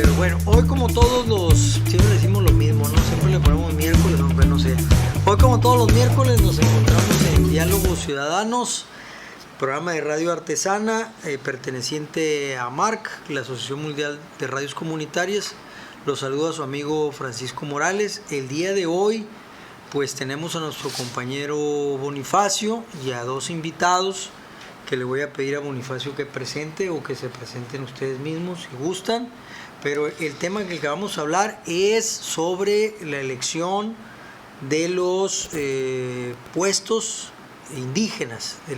Pero bueno, hoy como todos siempre decimos lo mismo, ¿no? Siempre le ponemos miércoles, aunque no sea. Hoy como todos los miércoles nos encontramos en Diálogos Ciudadanos, programa de radio artesana perteneciente a MARC, la Asociación Mundial de Radios Comunitarias. Los saluda su amigo Francisco Morales. El día de hoy pues tenemos a nuestro compañero Bonifacio y a dos invitados que le voy a pedir a Bonifacio que presente o que se presenten ustedes mismos si gustan. Pero el tema que vamos a hablar es sobre la elección de los puestos indígenas, de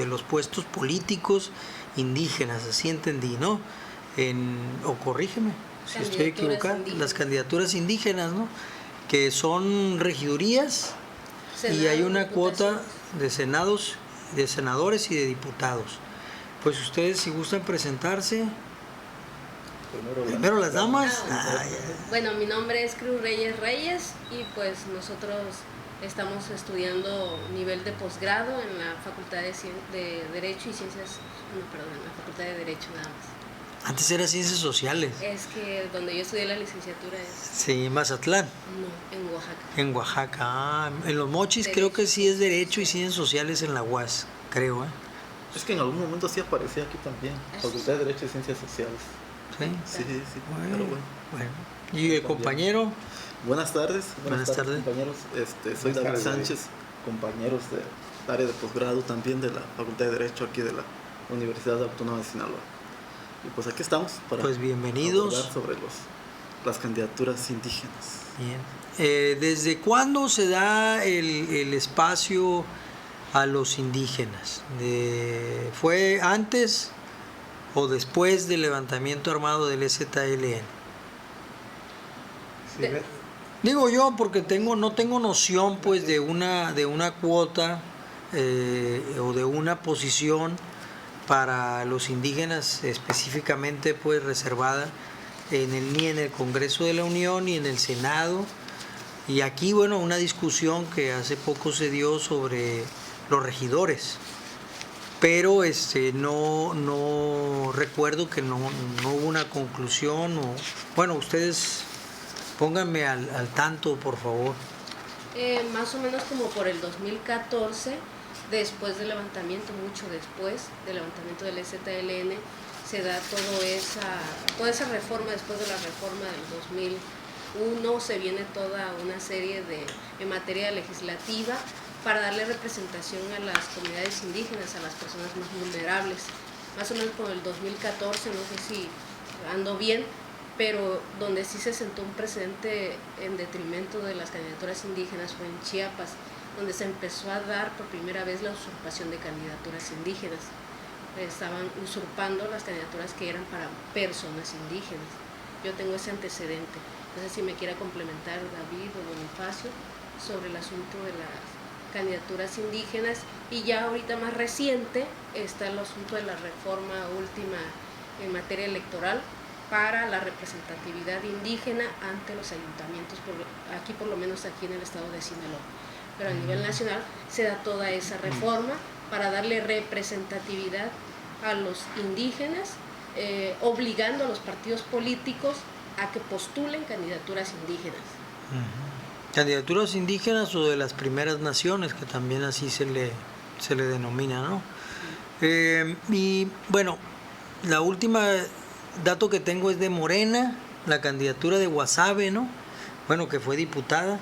los puestos políticos indígenas, así entendí, ¿no? O corrígeme si estoy equivocado, las candidaturas indígenas, ¿no? Que son regidurías y hay una cuota de senados, de senadores y de diputados. Pues ustedes si gustan presentarse. Primero las damas. Bueno, mi nombre es Cruz Reyes Reyes y pues nosotros estamos estudiando nivel de posgrado en la Facultad de Derecho y Ciencias, en la Facultad de Derecho nada más. Antes era Ciencias Sociales. Es que donde yo estudié la licenciatura es... Sí, No, Mazatlán. en Oaxaca. En Oaxaca. En Los Mochis Derecho. Creo que sí es Derecho y Ciencias Sociales en la UAS, creo, ¿eh? Es que en algún momento sí aparecía aquí también, Facultad de Derecho y Ciencias Sociales. Sí, bueno, pero bueno. ¿Y el compañero? Buenas tardes, compañeros. Soy David Sánchez, compañeros del área de posgrado también de la Facultad de Derecho aquí de la Universidad Autónoma de Sinaloa. Y pues aquí estamos para bienvenidos. Hablar sobre las candidaturas indígenas. Bien. ¿Desde cuándo se da el espacio a los indígenas? ¿Fue antes o después del levantamiento armado del EZLN? Sí, digo yo porque no tengo noción pues de una cuota o de una posición para los indígenas específicamente pues reservada ni en el Congreso de la Unión ni en el Senado. Y aquí bueno, una discusión que hace poco se dio sobre los regidores, pero no recuerdo que no hubo una conclusión. Bueno, ustedes pónganme al tanto, por favor. Más o menos como por el 2014, después del levantamiento, mucho después del levantamiento del EZLN, se da toda esa reforma. Después de la reforma del 2001 se viene toda una serie en materia legislativa para darle representación a las comunidades indígenas, a las personas más vulnerables. Más o menos por el 2014, no sé si ando bien, pero donde sí se sentó un precedente en detrimento de las candidaturas indígenas fue en Chiapas, donde se empezó a dar por primera vez la usurpación de candidaturas indígenas. Estaban usurpando las candidaturas que eran para personas indígenas. Yo tengo ese antecedente. No sé si me quiera complementar David o Bonifacio sobre el asunto de las candidaturas indígenas. Y ya ahorita más reciente está el asunto de la reforma última en materia electoral para la representatividad indígena ante los ayuntamientos, por lo menos aquí en el estado de Sinaloa. Pero a nivel nacional se da toda esa reforma para darle representatividad a los indígenas, obligando a los partidos políticos a que postulen candidaturas indígenas. Candidaturas indígenas o de las primeras naciones, que también así se le denomina, ¿no? Y bueno, la última dato que tengo es de Morena, la candidatura de Guasave, ¿no? Bueno, que fue diputada,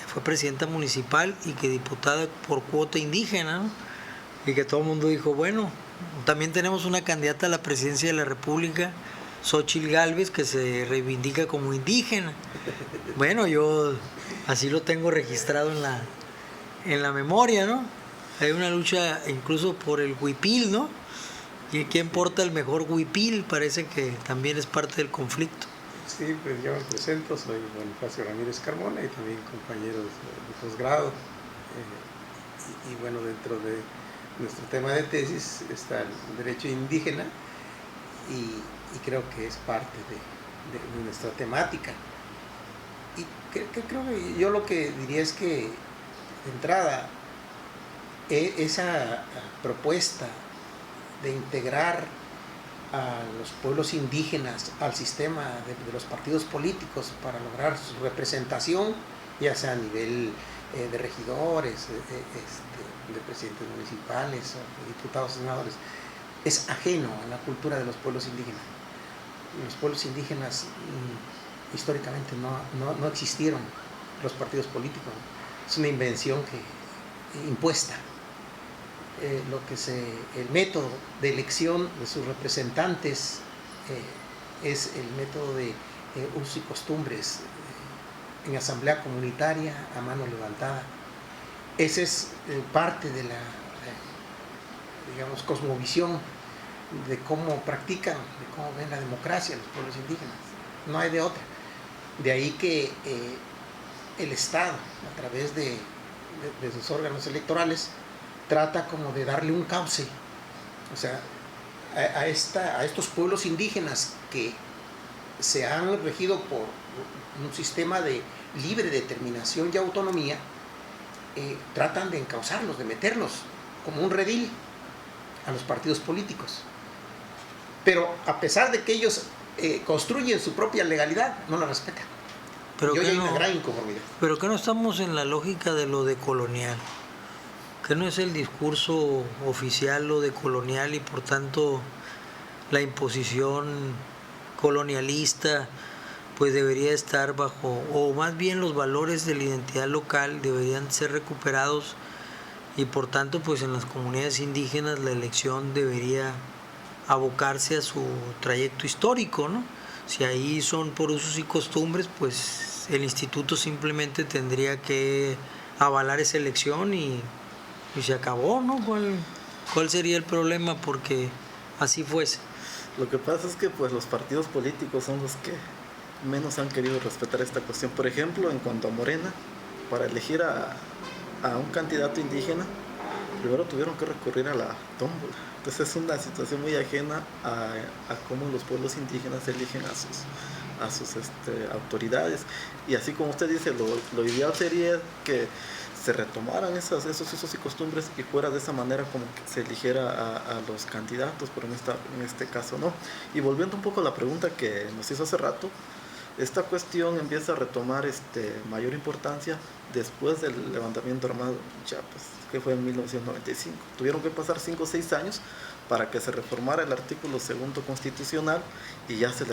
fue presidenta municipal y que diputada por cuota indígena, ¿no? Y que todo el mundo dijo, bueno, también tenemos una candidata a la presidencia de la República, Xóchitl Gálvez, que se reivindica como indígena. Bueno, yo así lo tengo registrado en la memoria, ¿no? Hay una lucha incluso por el huipil, ¿no? ¿Y quién porta el mejor huipil? Parece que también es parte del conflicto. Sí, pues yo me presento, soy Bonifacio Ramírez Carmona y también compañero de posgrado. Y bueno, dentro de nuestro tema de tesis está el derecho indígena y creo que es parte de nuestra temática. Y creo que yo lo que diría es que, de entrada, esa propuesta de integrar a los pueblos indígenas al sistema de los partidos políticos para lograr su representación, ya sea a nivel de regidores, de presidentes municipales o de diputados, senadores, es ajeno a la cultura de los pueblos indígenas. Los pueblos indígenas históricamente no existieron los partidos políticos, es una invención impuesta. El método de elección de sus representantes es el método de usos y costumbres en asamblea comunitaria a mano levantada. Esa es parte de la cosmovisión de cómo practican, de cómo ven la democracia los pueblos indígenas. No hay de otra. De ahí que el Estado, a través de sus órganos electorales, trata como de darle un cauce, o sea, a estos pueblos indígenas que se han regido por un sistema de libre determinación y autonomía, tratan de encauzarlos, de meterlos como un redil a los partidos políticos. Pero a pesar de que ellos construyen su propia legalidad, no la respetan. Pero y hoy hay una gran inconformidad. Pero que no estamos en la lógica de lo decolonial, que no es el discurso oficial lo decolonial y por tanto la imposición colonialista pues debería estar bajo, o más bien los valores de la identidad local deberían ser recuperados y por tanto pues en las comunidades indígenas la elección debería abocarse a su trayecto histórico, ¿no? Si ahí son por usos y costumbres, pues el instituto simplemente tendría que avalar esa elección y se acabó, ¿no? ¿Cuál sería el problema? Porque así fuese. Lo que pasa es que pues los partidos políticos son los que menos han querido respetar esta cuestión. Por ejemplo, en cuanto a Morena, para elegir a un candidato indígena, primero tuvieron que recurrir a la tómbola. Entonces es una situación muy ajena a cómo los pueblos indígenas eligen a sus autoridades. Y así como usted dice, lo ideal sería que se retomaran esos usos y costumbres y fuera de esa manera como que se eligiera a los candidatos, pero en este caso no. Y volviendo un poco a la pregunta que nos hizo hace rato, esta cuestión empieza a retomar mayor importancia después del levantamiento armado en Chiapas, que fue en 1995. Tuvieron que pasar 5 o 6 años para que se reformara el artículo 2º constitucional y ya se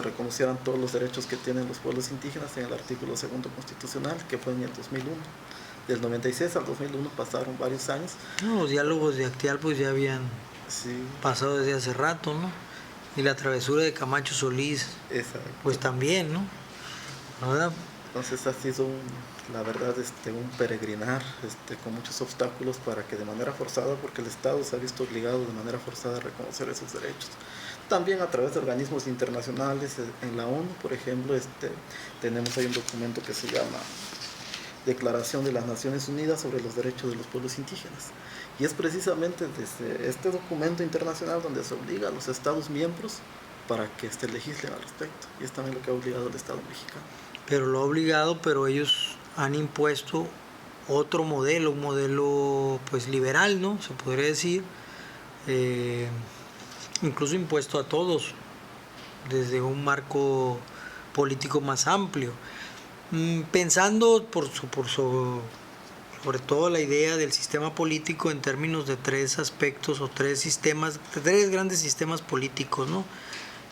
reconocieran todos los derechos que tienen los pueblos indígenas en el artículo 2º constitucional, que fue en el 2001. Del 96 al 2001 pasaron varios años. No, los diálogos de Acteal pues ya habían pasado desde hace rato, ¿no? Y la travesura de Camacho Solís, pues también, ¿no? ¿Verdad? Entonces ha sido la verdad un peregrinar con muchos obstáculos para que de manera forzada, porque el Estado se ha visto obligado de manera forzada a reconocer esos derechos. También a través de organismos internacionales, en la ONU, por ejemplo, tenemos ahí un documento que se llama Declaración de las Naciones Unidas sobre los Derechos de los Pueblos Indígenas. Y es precisamente desde este documento internacional donde se obliga a los Estados miembros para que legislen al respecto. Y es también lo que ha obligado al Estado mexicano. Pero lo ha obligado, pero ellos han impuesto otro modelo, un modelo pues liberal, ¿no? Se podría decir, incluso impuesto a todos, desde un marco político más amplio. Pensando sobre todo la idea del sistema político en términos de 3 aspectos o 3 grandes sistemas políticos, ¿no?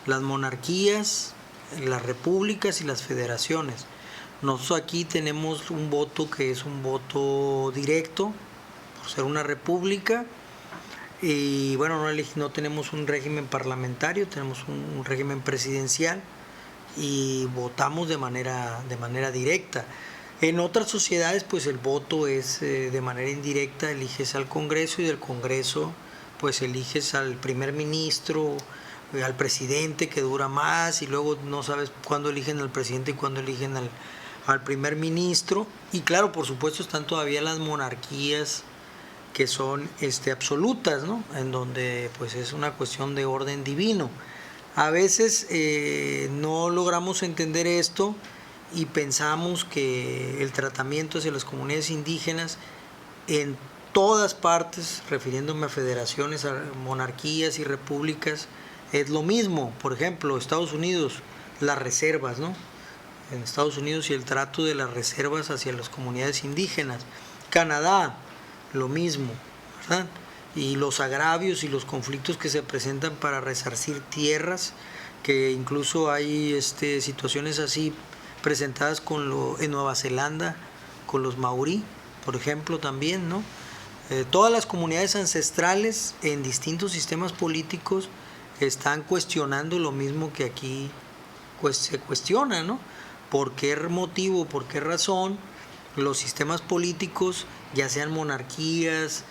Las monarquías, las repúblicas y las federaciones. Nosotros aquí tenemos un voto que es un voto directo, por ser una república, y bueno, no tenemos un régimen parlamentario, tenemos un régimen presidencial y votamos de manera directa. En otras sociedades pues el voto es de manera indirecta, eliges al Congreso y del Congreso pues eliges al primer ministro, al presidente que dura más y luego no sabes cuándo eligen al presidente y cuándo eligen al primer ministro. Y claro, por supuesto están todavía las monarquías que son absolutas, ¿no? En donde pues es una cuestión de orden divino. A veces no logramos entender esto y pensamos que el tratamiento hacia las comunidades indígenas en todas partes, refiriéndome a federaciones, a monarquías y repúblicas, es lo mismo. Por ejemplo, Estados Unidos, las reservas, ¿no? En Estados Unidos y el trato de las reservas hacia las comunidades indígenas. Canadá, lo mismo, ¿verdad? Y los agravios y los conflictos que se presentan para resarcir tierras, que incluso hay situaciones así presentadas en Nueva Zelanda, con los maorí, por ejemplo, también, ¿no? Todas las comunidades ancestrales en distintos sistemas políticos están cuestionando lo mismo que aquí se cuestiona, ¿no? ¿Por qué motivo, por qué razón los sistemas políticos, ya sean monarquías,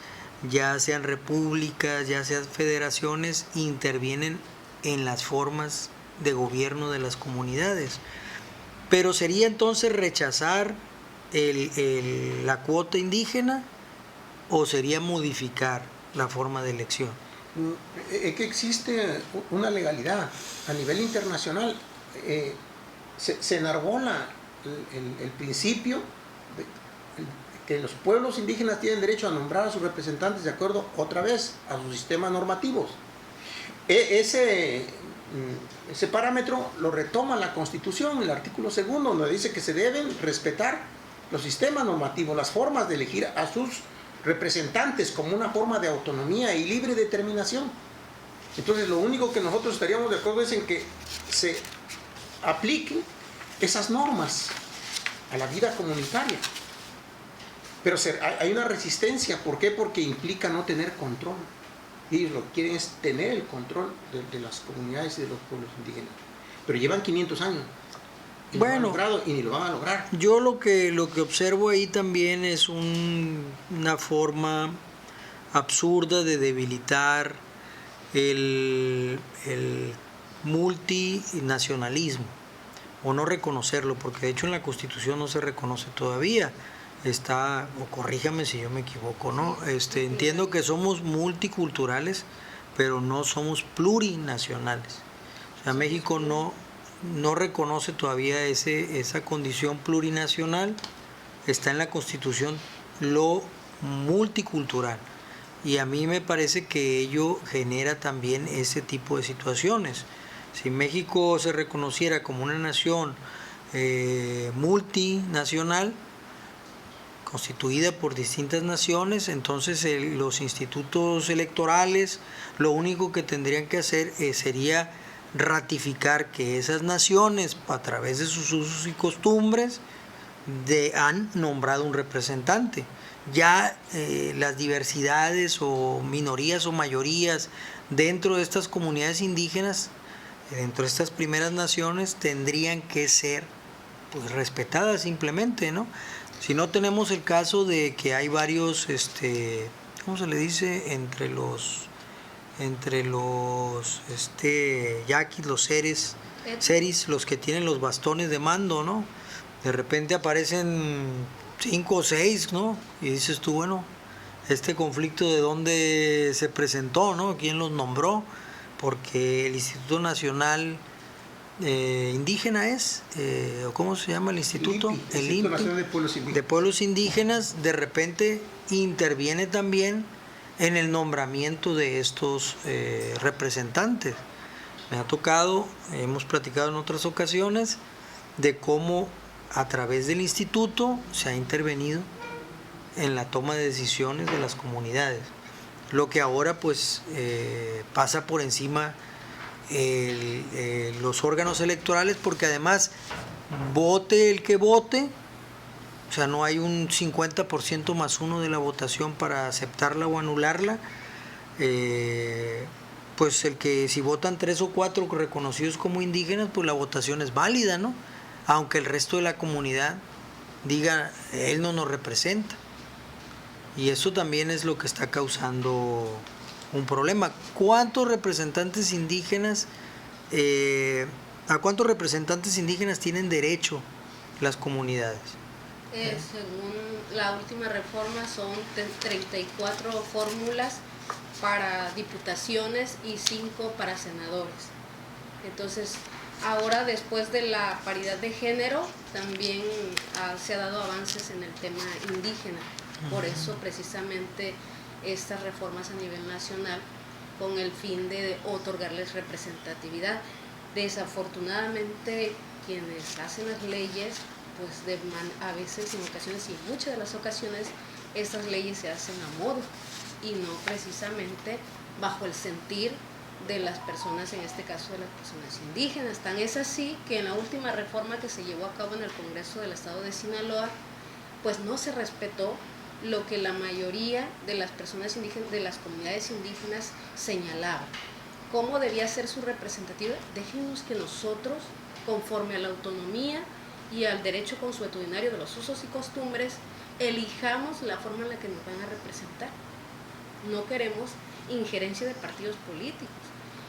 ya sean repúblicas, ya sean federaciones, intervienen en las formas de gobierno de las comunidades? Pero sería entonces rechazar la cuota indígena, o sería modificar la forma de elección. Es que existe una legalidad a nivel internacional. Se enarbola el principio de que los pueblos indígenas tienen derecho a nombrar a sus representantes de acuerdo, otra vez, a sus sistemas normativos. Ese parámetro lo retoma la Constitución, el artículo 2, donde dice que se deben respetar los sistemas normativos, las formas de elegir a sus representantes como una forma de autonomía y libre determinación. Entonces, lo único que nosotros estaríamos de acuerdo es en que se apliquen esas normas a la vida comunitaria. Pero hay una resistencia. ¿Por qué? Porque implica no tener control. Y lo que quieren es tener el control de las comunidades y de los pueblos indígenas. Pero llevan 500 años. Y bueno, no lo han logrado y ni lo van a lograr. Yo lo que observo ahí también es una forma absurda de debilitar el multinacionalismo, o no reconocerlo, porque de hecho en la Constitución no se reconoce todavía. Está, o corríjame si yo me equivoco, ¿no? Entiendo que somos multiculturales, pero no somos plurinacionales. O sea, México no reconoce todavía esa condición plurinacional. Está en la Constitución lo multicultural, y a mí me parece que ello genera también ese tipo de situaciones. Si México se reconociera como una nación multinacional, constituida por distintas naciones, entonces los institutos electorales lo único que tendrían que hacer sería ratificar que esas naciones, a través de sus usos y costumbres, han nombrado un representante. Ya las diversidades o minorías o mayorías dentro de estas comunidades indígenas, dentro de estas primeras naciones, tendrían que ser pues respetadas simplemente, ¿no? Si no tenemos el caso de que hay varios, ¿cómo se le dice? Entre los yaquis, los seris, los que tienen los bastones de mando, ¿no? De repente aparecen 5 o 6, ¿no? Y dices tú, bueno, este conflicto de dónde se presentó, ¿no? ¿Quién los nombró? Porque el Instituto Nacional Indígena ¿cómo se llama el instituto? El Instituto Nacional de Pueblos Indígenas, de repente interviene también en el nombramiento de estos representantes. Me ha tocado, hemos platicado en otras ocasiones, de cómo a través del instituto se ha intervenido en la toma de decisiones de las comunidades, lo que ahora pues pasa por encima los órganos electorales, porque además vote el que vote, o sea, no hay un 50% más uno de la votación para aceptarla o anularla. Pues si votan 3 o 4 reconocidos como indígenas, pues la votación es válida, ¿no? Aunque el resto de la comunidad diga, él no nos representa. Y eso también es lo que está causando un problema. ¿Cuántos representantes indígenas, a cuántos representantes indígenas tienen derecho las comunidades? Según la última reforma son 34 fórmulas para diputaciones y 5 para senadores. Entonces, ahora después de la paridad de género, también se ha dado avances en el tema indígena. Por eso precisamente estas reformas a nivel nacional, con el fin de otorgarles representatividad. Desafortunadamente quienes hacen las leyes, pues a veces, en ocasiones y en muchas de las ocasiones, estas leyes se hacen a modo y no precisamente bajo el sentir de las personas, en este caso de las personas indígenas. Tan es así que en la última reforma que se llevó a cabo en el Congreso del Estado de Sinaloa, pues no se respetó lo que la mayoría de las personas indígenas, de las comunidades indígenas, señalaban. ¿Cómo debía ser su representativa? Déjenos que nosotros, conforme a la autonomía y al derecho consuetudinario de los usos y costumbres, elijamos la forma en la que nos van a representar. No queremos injerencia de partidos políticos.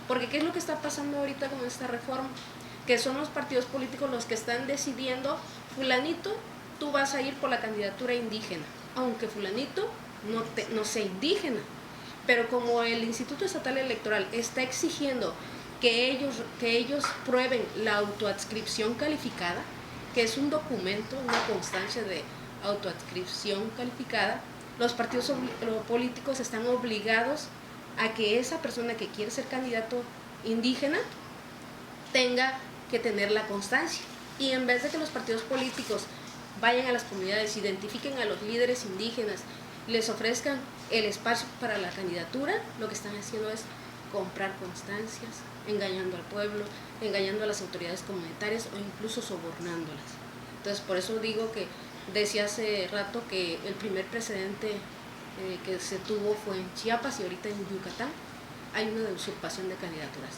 Porque ¿qué es lo que está pasando ahorita con esta reforma? Que son los partidos políticos los que están decidiendo, fulanito, tú vas a ir por la candidatura indígena, aunque fulanito no sea indígena. Pero como el Instituto Estatal Electoral está exigiendo que ellos prueben la autoadscripción calificada, que es un documento, una constancia de autoadscripción calificada, los partidos políticos están obligados a que esa persona que quiere ser candidato indígena tenga que tener la constancia. Y en vez de que los partidos políticos vayan a las comunidades, identifiquen a los líderes indígenas, les ofrezcan el espacio para la candidatura, lo que están haciendo es comprar constancias, engañando al pueblo, engañando a las autoridades comunitarias o incluso sobornándolas. Entonces, por eso digo que decía hace rato que el primer precedente que se tuvo fue en Chiapas y ahorita en Yucatán hay una de usurpación de candidaturas.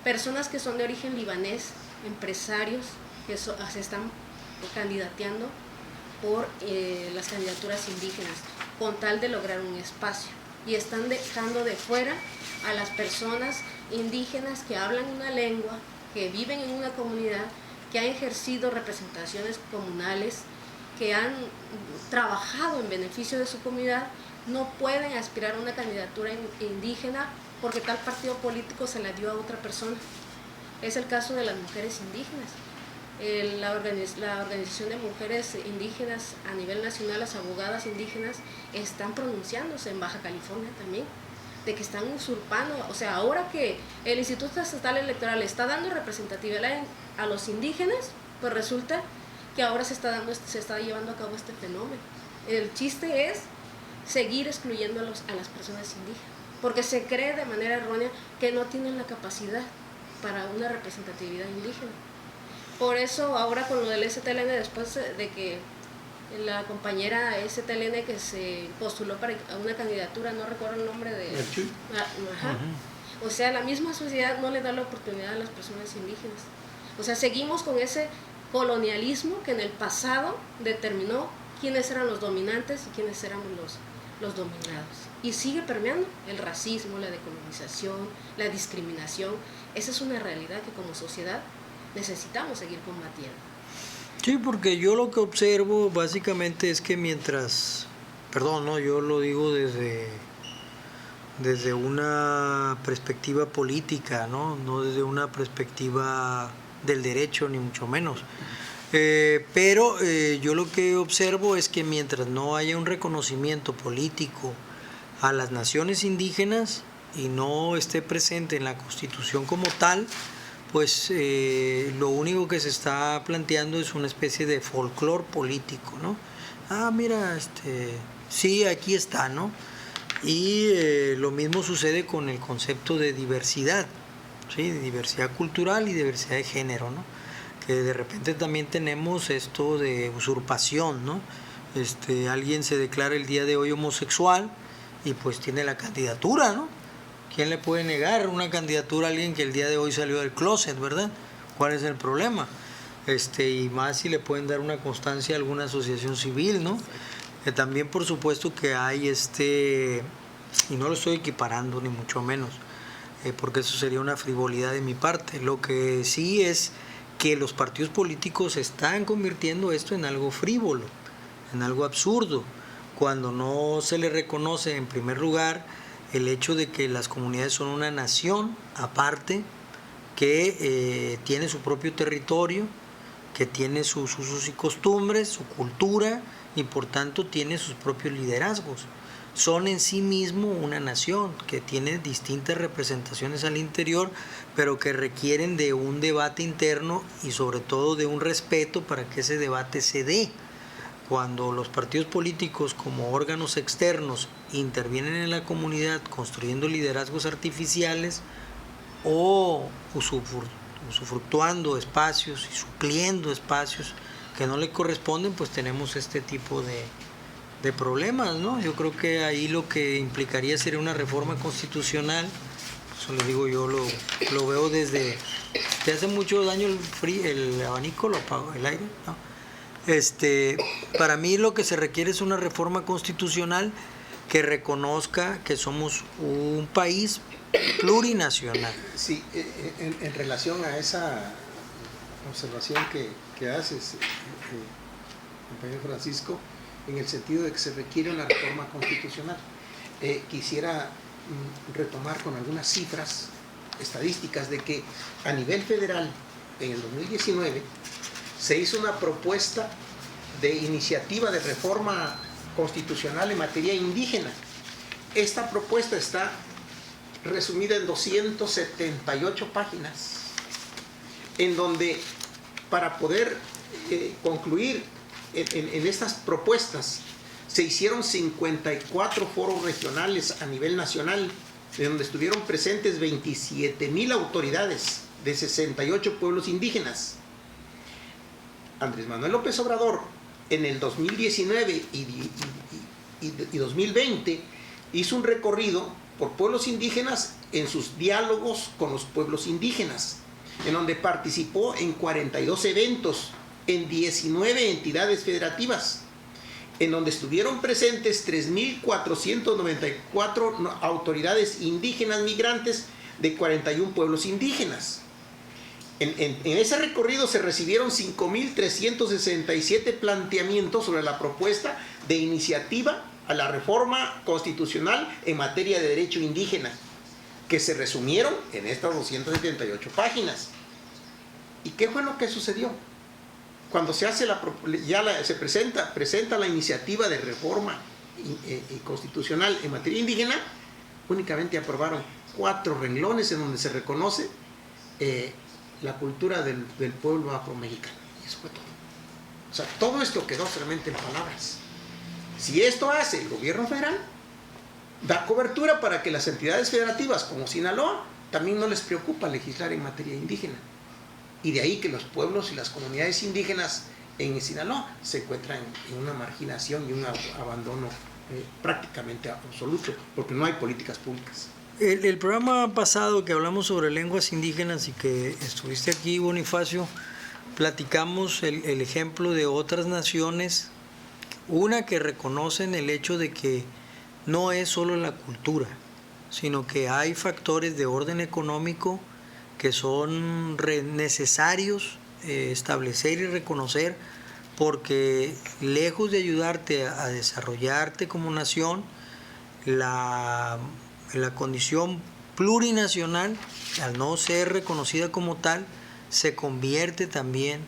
Personas que son de origen libanés, empresarios que se están candidateando por las candidaturas indígenas con tal de lograr un espacio, y están dejando de fuera a las personas indígenas que hablan una lengua, que viven en una comunidad, que han ejercido representaciones comunales, que han trabajado en beneficio de su comunidad. No pueden aspirar a una candidatura indígena porque tal partido político se la dio a otra persona. Es el caso de las mujeres indígenas. La Organización de Mujeres Indígenas a nivel nacional, las abogadas indígenas, están pronunciándose en Baja California también, de que están usurpando. O sea, ahora que el Instituto Estatal Electoral está dando representatividad a los indígenas, pues resulta que ahora se está llevando a cabo este fenómeno. El chiste es seguir excluyendo a las personas indígenas, porque se cree de manera errónea que no tienen la capacidad para una representatividad indígena. Por eso ahora con lo del STLN, después de que la compañera STLN que se postuló para una candidatura, no recuerdo el nombre de... Ajá. O sea, la misma sociedad no le da la oportunidad a las personas indígenas. O sea, seguimos con ese colonialismo que en el pasado determinó quiénes eran los dominantes y quiénes éramos los dominados. Y sigue permeando el racismo, la decolonización, la discriminación. Esa es una realidad que como sociedad necesitamos seguir combatiendo. Sí, porque yo lo que observo básicamente es que yo lo digo desde una perspectiva política, no desde una perspectiva del derecho, ni mucho menos. Pero yo lo que observo es que mientras no haya un reconocimiento político a las naciones indígenas y no esté presente en la Constitución como tal, pues lo único que se está planteando es una especie de folclore político, ¿no? Mira, sí, aquí está, ¿no? Y lo mismo sucede con el concepto de diversidad, ¿sí? De diversidad cultural y diversidad de género, ¿no? Que de repente también tenemos esto de usurpación, ¿no? Alguien se declara el día de hoy homosexual y pues tiene la candidatura, ¿no? ¿Quién le puede negar una candidatura a alguien que el día de hoy salió del closet, verdad? ¿Cuál es el problema? Y más si le pueden dar una constancia a alguna asociación civil, ¿no? También por supuesto que hay y no lo estoy equiparando ni mucho menos, porque eso sería una frivolidad de mi parte. Lo que sí es que los partidos políticos están convirtiendo esto en algo frívolo, en algo absurdo, cuando no se le reconoce en primer lugar el hecho de que las comunidades son una nación aparte que tiene su propio territorio, que tiene sus usos y costumbres, su cultura, y por tanto tiene sus propios liderazgos. Son en sí mismo una nación que tiene distintas representaciones al interior, pero que requieren de un debate interno y sobre todo de un respeto para que ese debate se dé. Cuando los partidos políticos como órganos externos intervienen en la comunidad construyendo liderazgos artificiales o usufructuando espacios y supliendo espacios que no le corresponden, pues tenemos este tipo de problemas, ¿no? Yo creo que ahí lo que implicaría sería una reforma constitucional. Eso les digo, yo lo veo desde hace mucho daño el abanico, lo apago, el aire, ¿no? Para mí lo que se requiere es una reforma constitucional que reconozca que somos un país plurinacional. Sí, en relación a esa observación que haces, compañero Francisco, en el sentido de que se requiere una reforma constitucional, quisiera retomar con algunas cifras estadísticas de que a nivel federal en el 2019 se hizo una propuesta de iniciativa de reforma constitucional en materia indígena. Esta propuesta está resumida en 278 páginas, en donde para poder concluir en estas propuestas se hicieron 54 foros regionales a nivel nacional, de donde estuvieron presentes 27,000 autoridades de 68 pueblos indígenas. Andrés Manuel López Obrador en el 2019 y 2020 hizo un recorrido por pueblos indígenas en sus diálogos con los pueblos indígenas, en donde participó en 42 eventos en 19 entidades federativas, en donde estuvieron presentes 3,494 autoridades indígenas migrantes de 41 pueblos indígenas. En ese recorrido se recibieron 5,367 planteamientos sobre la propuesta de iniciativa a la reforma constitucional en materia de derecho indígena, que se resumieron en estas 278 páginas. ¿Y qué fue lo que sucedió? Cuando se hace se presenta la iniciativa de reforma constitucional en materia indígena, únicamente aprobaron 4 renglones en donde se reconoce la cultura del pueblo afromexicano. Y eso fue todo. O sea, todo esto quedó solamente en palabras. Si esto hace el gobierno federal, da cobertura para que las entidades federativas como Sinaloa también no les preocupa legislar en materia indígena. Y de ahí que los pueblos y las comunidades indígenas en Sinaloa se encuentran en una marginación y un abandono prácticamente absoluto, porque no hay políticas públicas. El programa pasado que hablamos sobre lenguas indígenas y que estuviste aquí, Bonifacio, platicamos el ejemplo de otras naciones, una que reconocen el hecho de que no es solo la cultura, sino que hay factores de orden económico que son necesarios establecer y reconocer, porque lejos de ayudarte a desarrollarte como nación, la condición plurinacional, al no ser reconocida como tal, se convierte también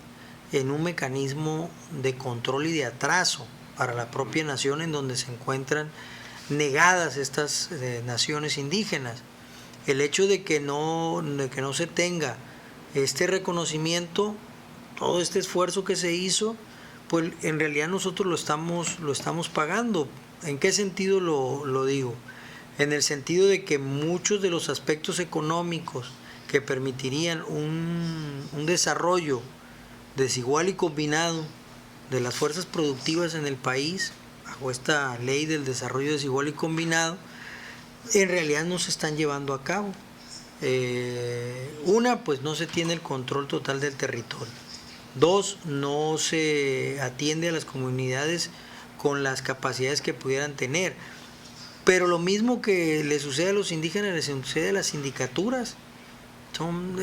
en un mecanismo de control y de atraso para la propia nación, en donde se encuentran negadas estas naciones indígenas. El hecho de que no se tenga este reconocimiento, todo este esfuerzo que se hizo, pues en realidad nosotros lo estamos pagando. ¿En qué sentido lo digo? En el sentido de que muchos de los aspectos económicos que permitirían un desarrollo desigual y combinado de las fuerzas productivas en el país, bajo esta ley del desarrollo desigual y combinado, en realidad no se están llevando a cabo. Una, pues no se tiene el control total del territorio. 2, no se atiende a las comunidades con las capacidades que pudieran tener. Pero lo mismo que le sucede a los indígenas, les sucede a las sindicaturas. Son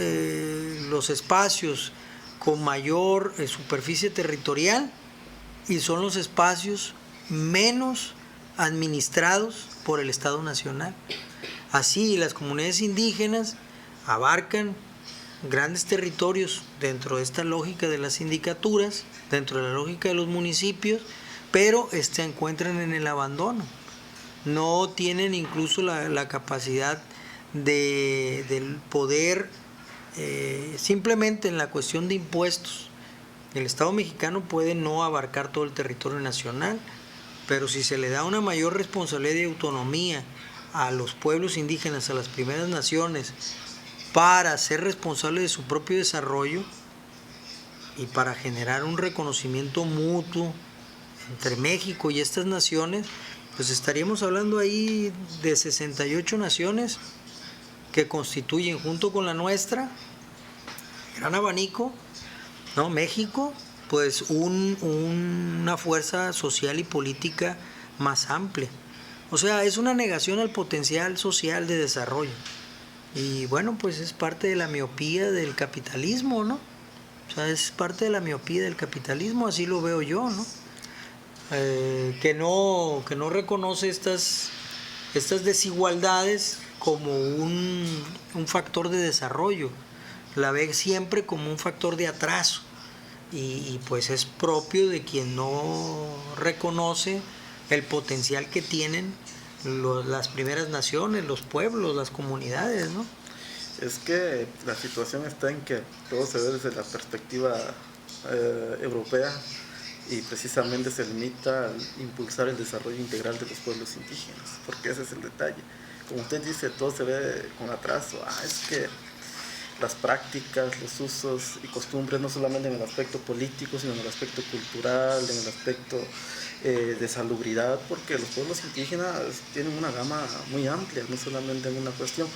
los espacios con mayor superficie territorial y son los espacios menos administrados por el Estado Nacional. Así, las comunidades indígenas abarcan grandes territorios dentro de esta lógica de las sindicaturas, dentro de la lógica de los municipios, pero se encuentran en el abandono. No tienen incluso la capacidad del poder, simplemente en la cuestión de impuestos. El Estado mexicano puede no abarcar todo el territorio nacional, pero si se le da una mayor responsabilidad y autonomía a los pueblos indígenas, a las primeras naciones, para ser responsables de su propio desarrollo y para generar un reconocimiento mutuo entre México y estas naciones, pues estaríamos hablando ahí de 68 naciones que constituyen, junto con la nuestra, gran abanico, ¿no? México, pues una fuerza social y política más amplia. O sea, es una negación al potencial social de desarrollo. Y bueno, pues es parte de la miopía del capitalismo, ¿no? O sea, es parte de la miopía del capitalismo, así lo veo yo, ¿no? Que no reconoce estas desigualdades como un factor de desarrollo, la ve siempre como un factor de atraso, y pues es propio de quien no reconoce el potencial que tienen las primeras naciones, los pueblos, las comunidades, ¿no? Es que la situación está en que todo se ve desde la perspectiva europea, y precisamente se limita a impulsar el desarrollo integral de los pueblos indígenas, porque ese es el detalle. Como usted dice, todo se ve con atraso. Es que las prácticas, los usos y costumbres, no solamente en el aspecto político, sino en el aspecto cultural, en el aspecto de salubridad, porque los pueblos indígenas tienen una gama muy amplia, no solamente en una cuestión.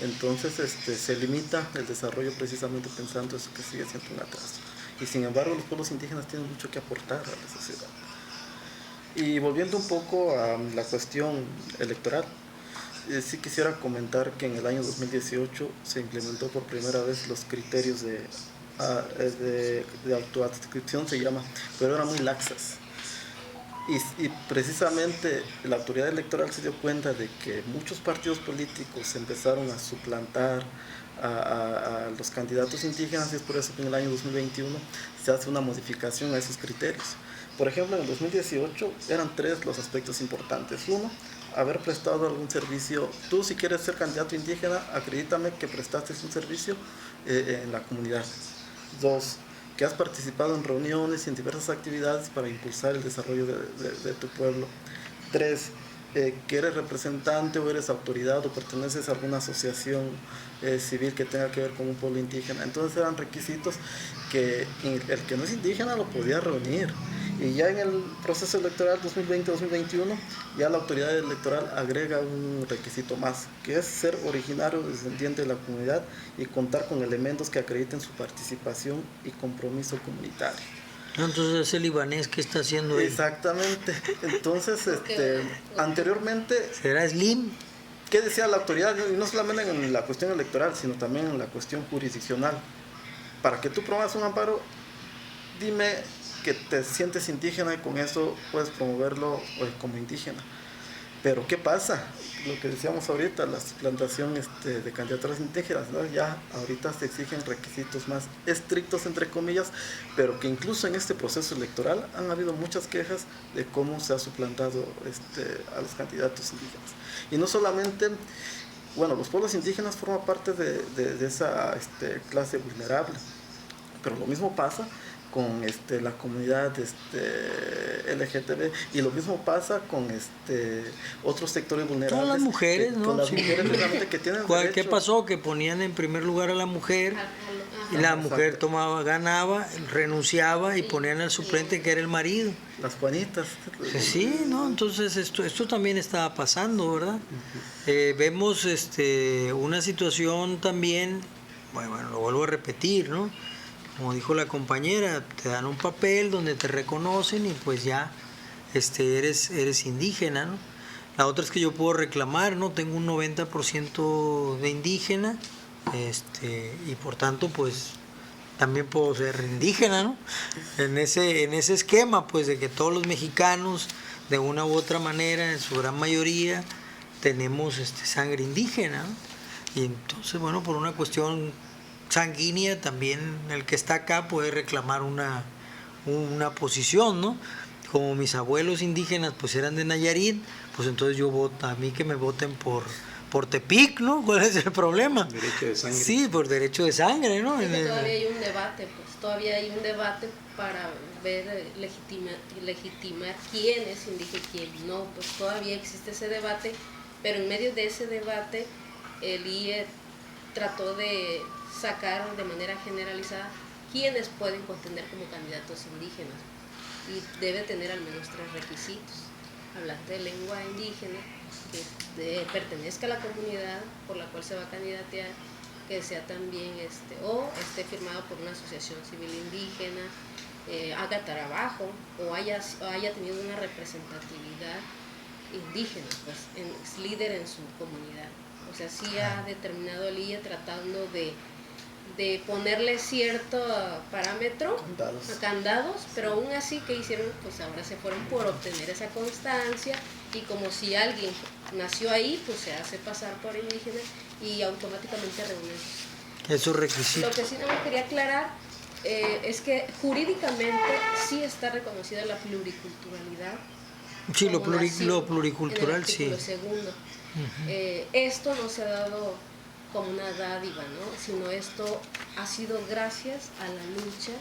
Entonces se limita el desarrollo precisamente pensando eso, que sigue siendo un atraso. Y sin embargo los pueblos indígenas tienen mucho que aportar a la sociedad. Y volviendo un poco a la cuestión electoral, sí quisiera comentar que en el año 2018 se implementó por primera vez los criterios de autoadscripción, se llama, pero eran muy laxas. Y precisamente la autoridad electoral se dio cuenta de que muchos partidos políticos empezaron a suplantar a los candidatos indígenas, y es por eso que en el año 2021 se hace una modificación a esos criterios. Por ejemplo, en el 2018 eran 3 los aspectos importantes. 1, haber prestado algún servicio. Tú, si quieres ser candidato indígena, acredítame que prestaste un servicio en la comunidad. 2, que has participado en reuniones y en diversas actividades para impulsar el desarrollo de tu pueblo. 3, que eres representante o eres autoridad o perteneces a alguna asociación civil que tenga que ver con un pueblo indígena. Entonces eran requisitos que el que no es indígena lo podía reunir. Y ya en el proceso electoral 2020-2021, ya la autoridad electoral agrega un requisito más, que es ser originario o descendiente de la comunidad y contar con elementos que acrediten su participación y compromiso comunitario. Entonces es el libanés que está haciendo él. Exactamente. Entonces, anteriormente... ¿Será Slim? ¿Qué decía la autoridad? Y no solamente en la cuestión electoral, sino también en la cuestión jurisdiccional. Para que tú promuevas un amparo, dime que te sientes indígena y con eso puedes promoverlo como indígena. Pero ¿qué pasa? Lo que decíamos ahorita, la suplantación de candidaturas indígenas, ¿no? Ya ahorita se exigen requisitos más estrictos, entre comillas, pero que incluso en este proceso electoral han habido muchas quejas de cómo se ha suplantado a los candidatos indígenas. Y no solamente, bueno, los pueblos indígenas forman parte de esa clase vulnerable, pero lo mismo pasa con la comunidad LGTB, y lo mismo pasa con otros sectores vulnerables. Todas las mujeres, ¿no? Con las mujeres realmente que tienen derecho. ¿Qué pasó? Que ponían en primer lugar a la mujer, y la mujer ganaba, renunciaba, y ponían al suplente, que era el marido. Las Juanitas. Sí, ¿no? Entonces esto también estaba pasando, ¿verdad? Vemos una situación también, bueno, lo vuelvo a repetir, ¿no? Como dijo la compañera, te dan un papel donde te reconocen y pues ya eres indígena, ¿no? La otra es que yo puedo reclamar, ¿no? Tengo un 90% de indígena, y por tanto pues también puedo ser indígena, ¿no? En ese esquema pues de que todos los mexicanos de una u otra manera, en su gran mayoría, tenemos sangre indígena, ¿no? Y entonces, bueno, por una cuestión sanguínea, también el que está acá puede reclamar una posición, ¿no? Como mis abuelos indígenas pues eran de Nayarit, pues entonces yo voto, a mí que me voten por Tepic, ¿no? ¿Cuál es el problema? Derecho de sangre. Sí, por derecho de sangre, ¿no? Es que todavía hay un debate, pues todavía hay un debate para ver, legitimar quién es indígena y quién no, pues todavía existe ese debate, pero en medio de ese debate el IE trató de sacar de manera generalizada quiénes pueden contender como candidatos indígenas y debe tener al menos 3 requisitos: hablante de lengua indígena, que pertenezca a la comunidad por la cual se va a candidatear, que sea también o esté firmado por una asociación civil indígena, haga trabajo o haya tenido una representatividad indígena, pues es líder en su comunidad. O sea, sí ha determinado el IE tratando de ponerle cierto parámetro a candados, pero aún así, ¿qué hicieron? Pues ahora se fueron por obtener esa constancia, y como si alguien nació ahí, pues se hace pasar por indígena y automáticamente reúne esos requisitos. Lo que sí no me quería aclarar es que jurídicamente sí está reconocida la pluriculturalidad. Sí, lo pluricultural, en el artículo sí. segundo. Esto no se ha dado como una dádiva, ¿no? Sino esto ha sido gracias a la lucha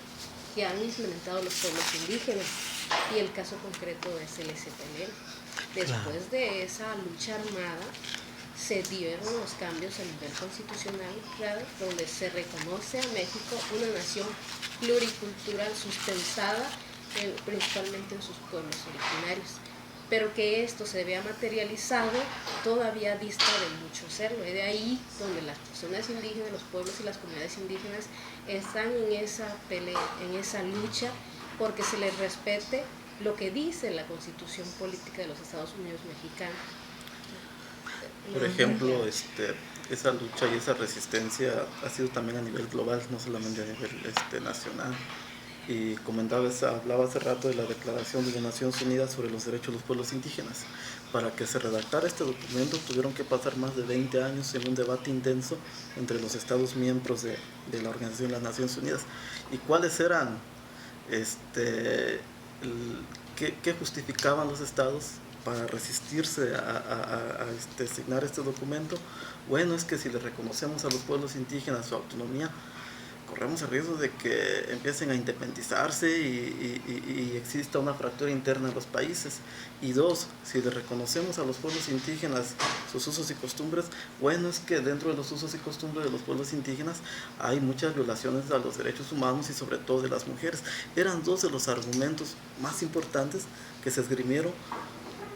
que han implementado los pueblos indígenas, y el caso concreto es el STL. Después de esa lucha armada se dieron los cambios a nivel constitucional, ¿verdad?, donde se reconoce a México una nación pluricultural sustentada principalmente en sus pueblos originarios, pero que esto se vea materializado todavía dista de mucho serlo. Y de ahí donde las personas indígenas, los pueblos y las comunidades indígenas están en esa pelea, en esa lucha, porque se les respete lo que dice la Constitución Política de los Estados Unidos Mexicanos. Por ejemplo, esa lucha y esa resistencia ha sido también a nivel global, no solamente a nivel nacional. Y hablaba hace rato de la Declaración de las Naciones Unidas sobre los Derechos de los Pueblos Indígenas. Para que se redactara este documento tuvieron que pasar más de 20 años en un debate intenso entre los Estados miembros de la Organización de las Naciones Unidas. ¿Y cuáles eran, qué justificaban los Estados para resistirse a signar este documento? Bueno, es que si le reconocemos a los pueblos indígenas su autonomía, corremos el riesgo de que empiecen a independizarse y exista una fractura interna en los países. Y 2, si le reconocemos a los pueblos indígenas sus usos y costumbres, bueno, es que dentro de los usos y costumbres de los pueblos indígenas hay muchas violaciones a los derechos humanos y sobre todo de las mujeres. Eran 2 de los argumentos más importantes que se esgrimieron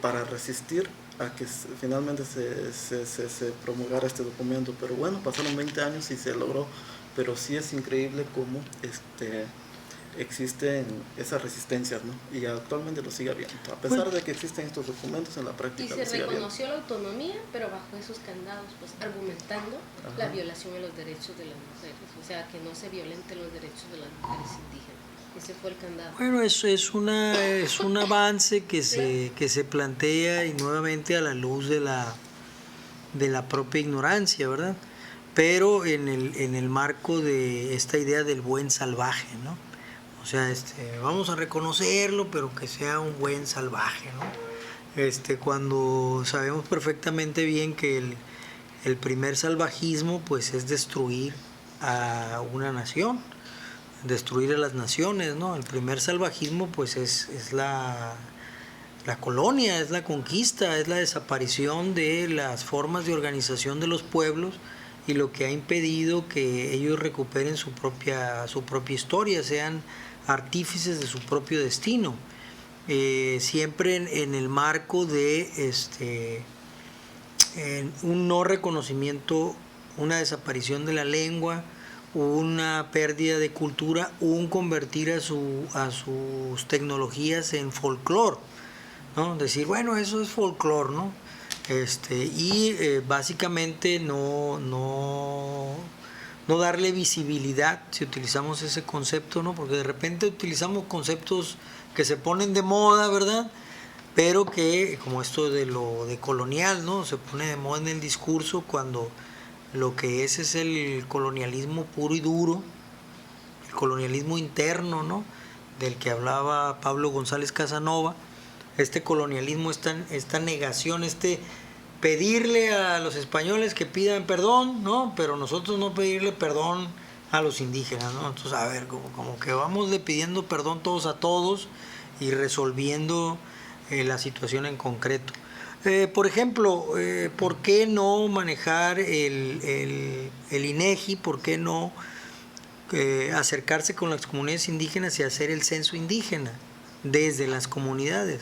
para resistir a que finalmente se promulgara este documento. Pero bueno, pasaron 20 años y se logró. Pero sí es increíble cómo existen esas resistencias, ¿no? Y actualmente lo sigue habiendo. A pesar de que existen estos documentos, en la práctica y se reconoció la autonomía, pero bajo esos candados, pues argumentando la violación de los derechos de las mujeres. O sea, que no se violenten los derechos de las mujeres indígenas. Ese fue el candado. Bueno, eso es un avance que se plantea, y nuevamente a la luz de la propia ignorancia, ¿verdad? Pero en el marco de esta idea del buen salvaje, ¿no? O sea, vamos a reconocerlo, pero que sea un buen salvaje, ¿no? Cuando sabemos perfectamente bien que el primer salvajismo, pues, es destruir a una nación, destruir a las naciones, ¿no? El primer salvajismo, pues, es la colonia, es la conquista, es la desaparición de las formas de organización de los pueblos, y lo que ha impedido que ellos recuperen su propia historia, sean artífices de su propio destino. Siempre en el marco de un no reconocimiento, una desaparición de la lengua, una pérdida de cultura, un convertir a sus tecnologías en folclore, ¿no? Decir, bueno, eso es folclore, ¿no? Básicamente no darle visibilidad si utilizamos ese concepto, ¿no? Porque de repente utilizamos conceptos que se ponen de moda, ¿verdad? Pero que, como esto de lo de colonial, ¿no? Se pone de moda en el discurso cuando lo que es el colonialismo puro y duro, el colonialismo interno, ¿no?, del que hablaba Pablo González Casanova. Este colonialismo, esta negación, pedirle a los españoles que pidan perdón, ¿no?, pero nosotros no pedirle perdón a los indígenas, ¿no? Entonces, a ver, como que vamos pidiendo perdón todos a todos y resolviendo la situación en concreto. Por ejemplo, ¿por qué no manejar el INEGI? ¿Por qué no acercarse con las comunidades indígenas y hacer el censo indígena desde las comunidades,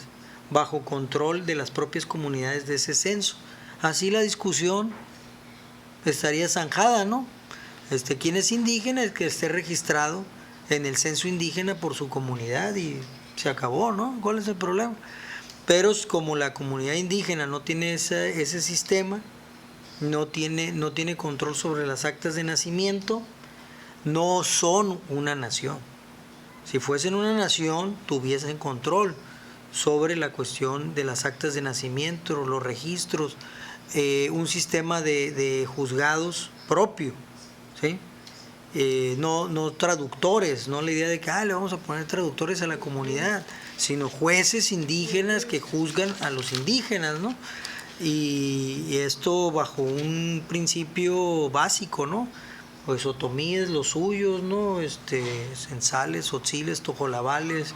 bajo control de las propias comunidades de ese censo? Así la discusión estaría zanjada, ¿no? ¿Quién es indígena? El que esté registrado en el censo indígena por su comunidad y se acabó, ¿no? ¿Cuál es el problema? Pero como la comunidad indígena no tiene ese sistema, no tiene control sobre las actas de nacimiento, no son una nación. Si fuesen una nación, tuviesen control sobre la cuestión de las actas de nacimiento, los registros, un sistema de juzgados propio, ¿sí? No traductores, no la idea de que le vamos a poner traductores a la comunidad, sino jueces indígenas que juzgan a los indígenas, ¿no? Y esto bajo un principio básico, ¿no? Pues otomíes, los suyos, ¿no? Censales, otziles, tojolabales,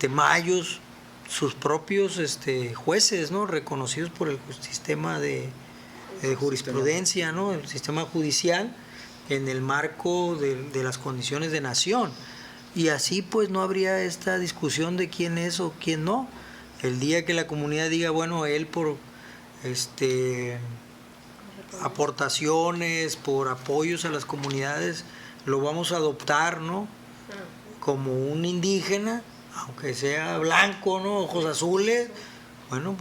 mayos, sus propios jueces, ¿no?, reconocidos por el sistema de jurisprudencia, ¿no?, el sistema judicial, en el marco de las condiciones de nación. Y así pues no habría esta discusión de quién es o quién no. El día que la comunidad diga, bueno, él por aportaciones, por apoyos a las comunidades, lo vamos a adoptar, ¿no?, como un indígena, aunque sea blanco, ¿no?, ojos azules, bueno,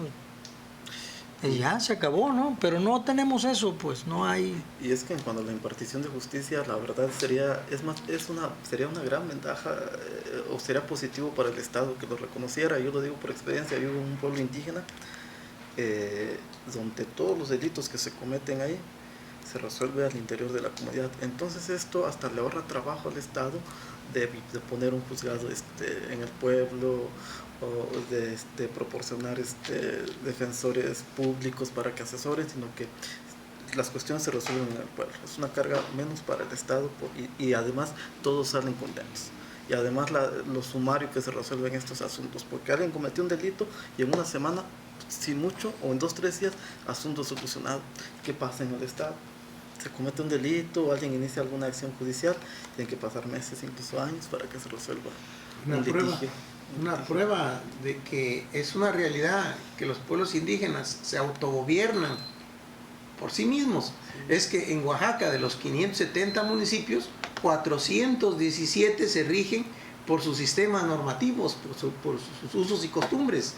pues ya se acabó, ¿no? Pero no tenemos eso, pues no hay. Y es que en cuanto a la impartición de justicia, la verdad sería una gran ventaja, o sería positivo para el Estado que lo reconociera. Yo lo digo por experiencia, yo vivo en un pueblo indígena donde todos los delitos que se cometen ahí se resuelve al interior de la comunidad. Entonces esto hasta le ahorra trabajo al Estado de poner un juzgado en el pueblo, o de proporcionar defensores públicos para que asesoren, sino que las cuestiones se resuelven en el pueblo. Es una carga menos para el Estado y además todos salen contentos. Y además lo sumario que se resuelven estos asuntos, porque alguien cometió un delito y en una semana, si mucho, o en 2 o 3 días, asunto solucionado. ¿Qué pasa en el Estado? Se comete un delito o alguien inicia alguna acción judicial, tienen que pasar meses, incluso años, para que se resuelva un litigio. Una prueba de que es una realidad que los pueblos indígenas se autogobiernan por sí mismos. Es que en Oaxaca, de los 570 municipios, 417 se rigen por sus sistemas normativos, por sus usos y costumbres.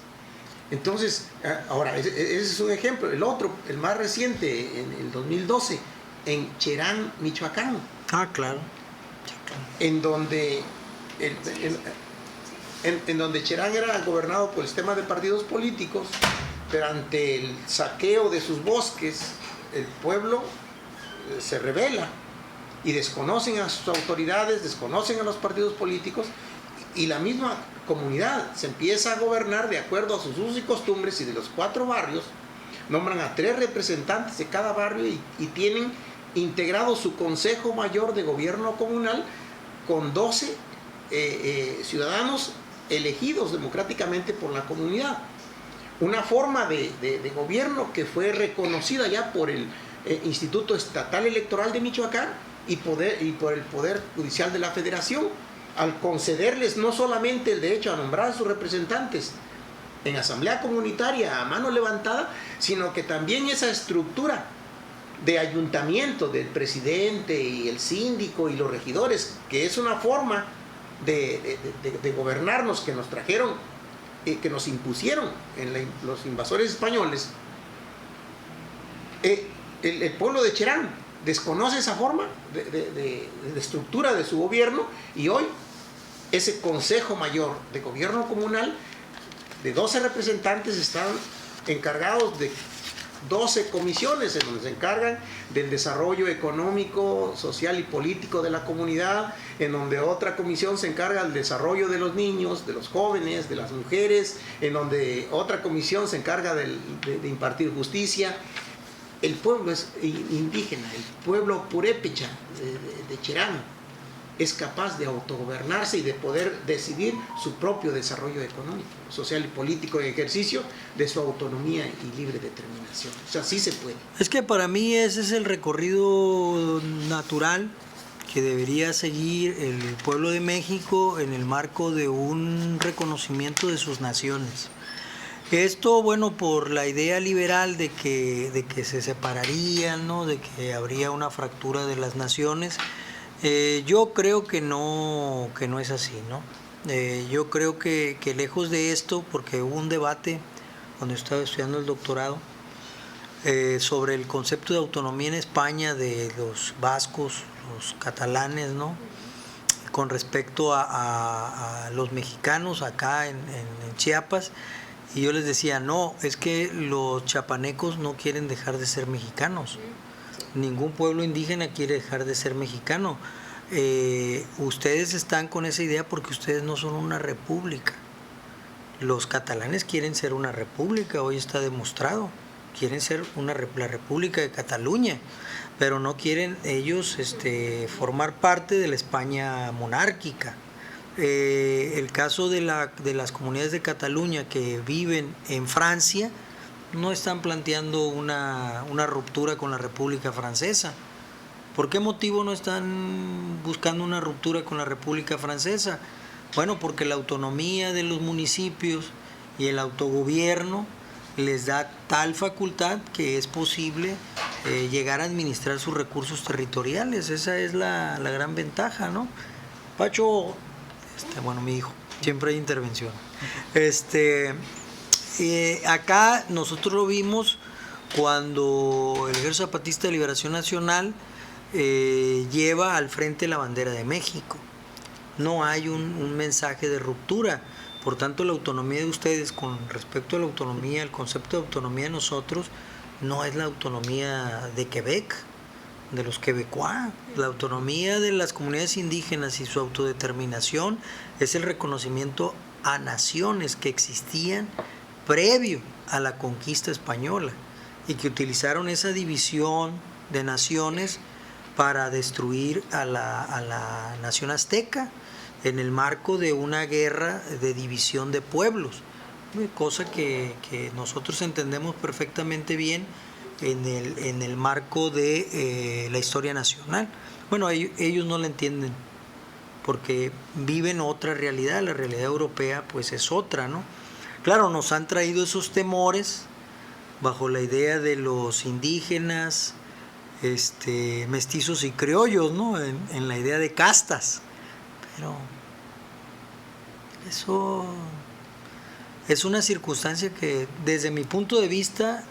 Entonces, ahora, ese es un ejemplo. El otro, el más reciente, en el 2012, en Cherán, Michoacán. Claro. En donde en donde Cherán era gobernado por el sistema de partidos políticos, pero ante el saqueo de sus bosques, el pueblo se rebela y desconocen a sus autoridades, desconocen a los partidos políticos, y la misma comunidad se empieza a gobernar de acuerdo a sus usos y costumbres, y de los 4 barrios nombran a 3 representantes de cada barrio y tienen integrado su Consejo Mayor de Gobierno Comunal con 12 ciudadanos elegidos democráticamente por la comunidad. Una forma de gobierno que fue reconocida ya por el Instituto Estatal Electoral de Michoacán y por el Poder Judicial de la Federación, al concederles no solamente el derecho a nombrar a sus representantes en asamblea comunitaria a mano levantada, sino que también esa estructura de ayuntamiento del presidente y el síndico y los regidores, que es una forma de gobernarnos que nos trajeron, que nos impusieron los invasores españoles. El pueblo de Cherán desconoce esa forma de estructura de su gobierno, y hoy ese Consejo Mayor de Gobierno Comunal de 12 representantes están encargados 12 comisiones en donde se encargan del desarrollo económico, social y político de la comunidad, en donde otra comisión se encarga del desarrollo de los niños, de los jóvenes, de las mujeres, en donde otra comisión se encarga de impartir justicia. El pueblo es indígena, el pueblo purépecha de Cherán es capaz de autogobernarse y de poder decidir su propio desarrollo económico, social y político en ejercicio de su autonomía y libre determinación. O sea, sí se puede. Es que para mí ese es el recorrido natural que debería seguir el pueblo de México en el marco de un reconocimiento de sus naciones. Esto, bueno, por la idea liberal de que se separarían, ¿no? De que habría una fractura de las naciones. Yo creo que no es así, ¿no? Yo creo que lejos de esto, porque hubo un debate cuando estaba estudiando el doctorado sobre el concepto de autonomía en España de los vascos, los catalanes, ¿no? Con respecto a los mexicanos acá en Chiapas, y yo les decía, no, es que los chapanecos no quieren dejar de ser mexicanos. Ningún pueblo indígena quiere dejar de ser mexicano. Ustedes están con esa idea porque ustedes no son una república. Los catalanes quieren ser una república, hoy está demostrado. Quieren ser la República de Cataluña, pero no quieren ellos formar parte de la España monárquica. El caso de las comunidades de Cataluña que viven en Francia no están planteando una ruptura con la República Francesa. ¿Por qué motivo no están buscando una ruptura con la República Francesa? Bueno, porque la autonomía de los municipios y el autogobierno les da tal facultad que es posible llegar a administrar sus recursos territoriales. Esa es la gran ventaja, ¿no? Pacho, bueno, mi hijo, siempre hay intervención. Acá nosotros lo vimos cuando el Ejército Zapatista de Liberación Nacional lleva al frente la bandera de México. No hay un mensaje de ruptura. Por tanto, la autonomía de ustedes con respecto a la autonomía, el concepto de autonomía de nosotros, no es la autonomía de Quebec, de los quebecuá. La autonomía de las comunidades indígenas y su autodeterminación es el reconocimiento a naciones que existían previo a la conquista española y que utilizaron esa división de naciones para destruir a la nación azteca en el marco de una guerra de división de pueblos, cosa que nosotros entendemos perfectamente bien en el marco de la historia nacional. Bueno, ellos no la entienden porque viven otra realidad, la realidad europea pues es otra, ¿no? Claro, nos han traído esos temores bajo la idea de los indígenas, mestizos y criollos, ¿no? En la idea de castas, pero eso es una circunstancia que desde mi punto de vista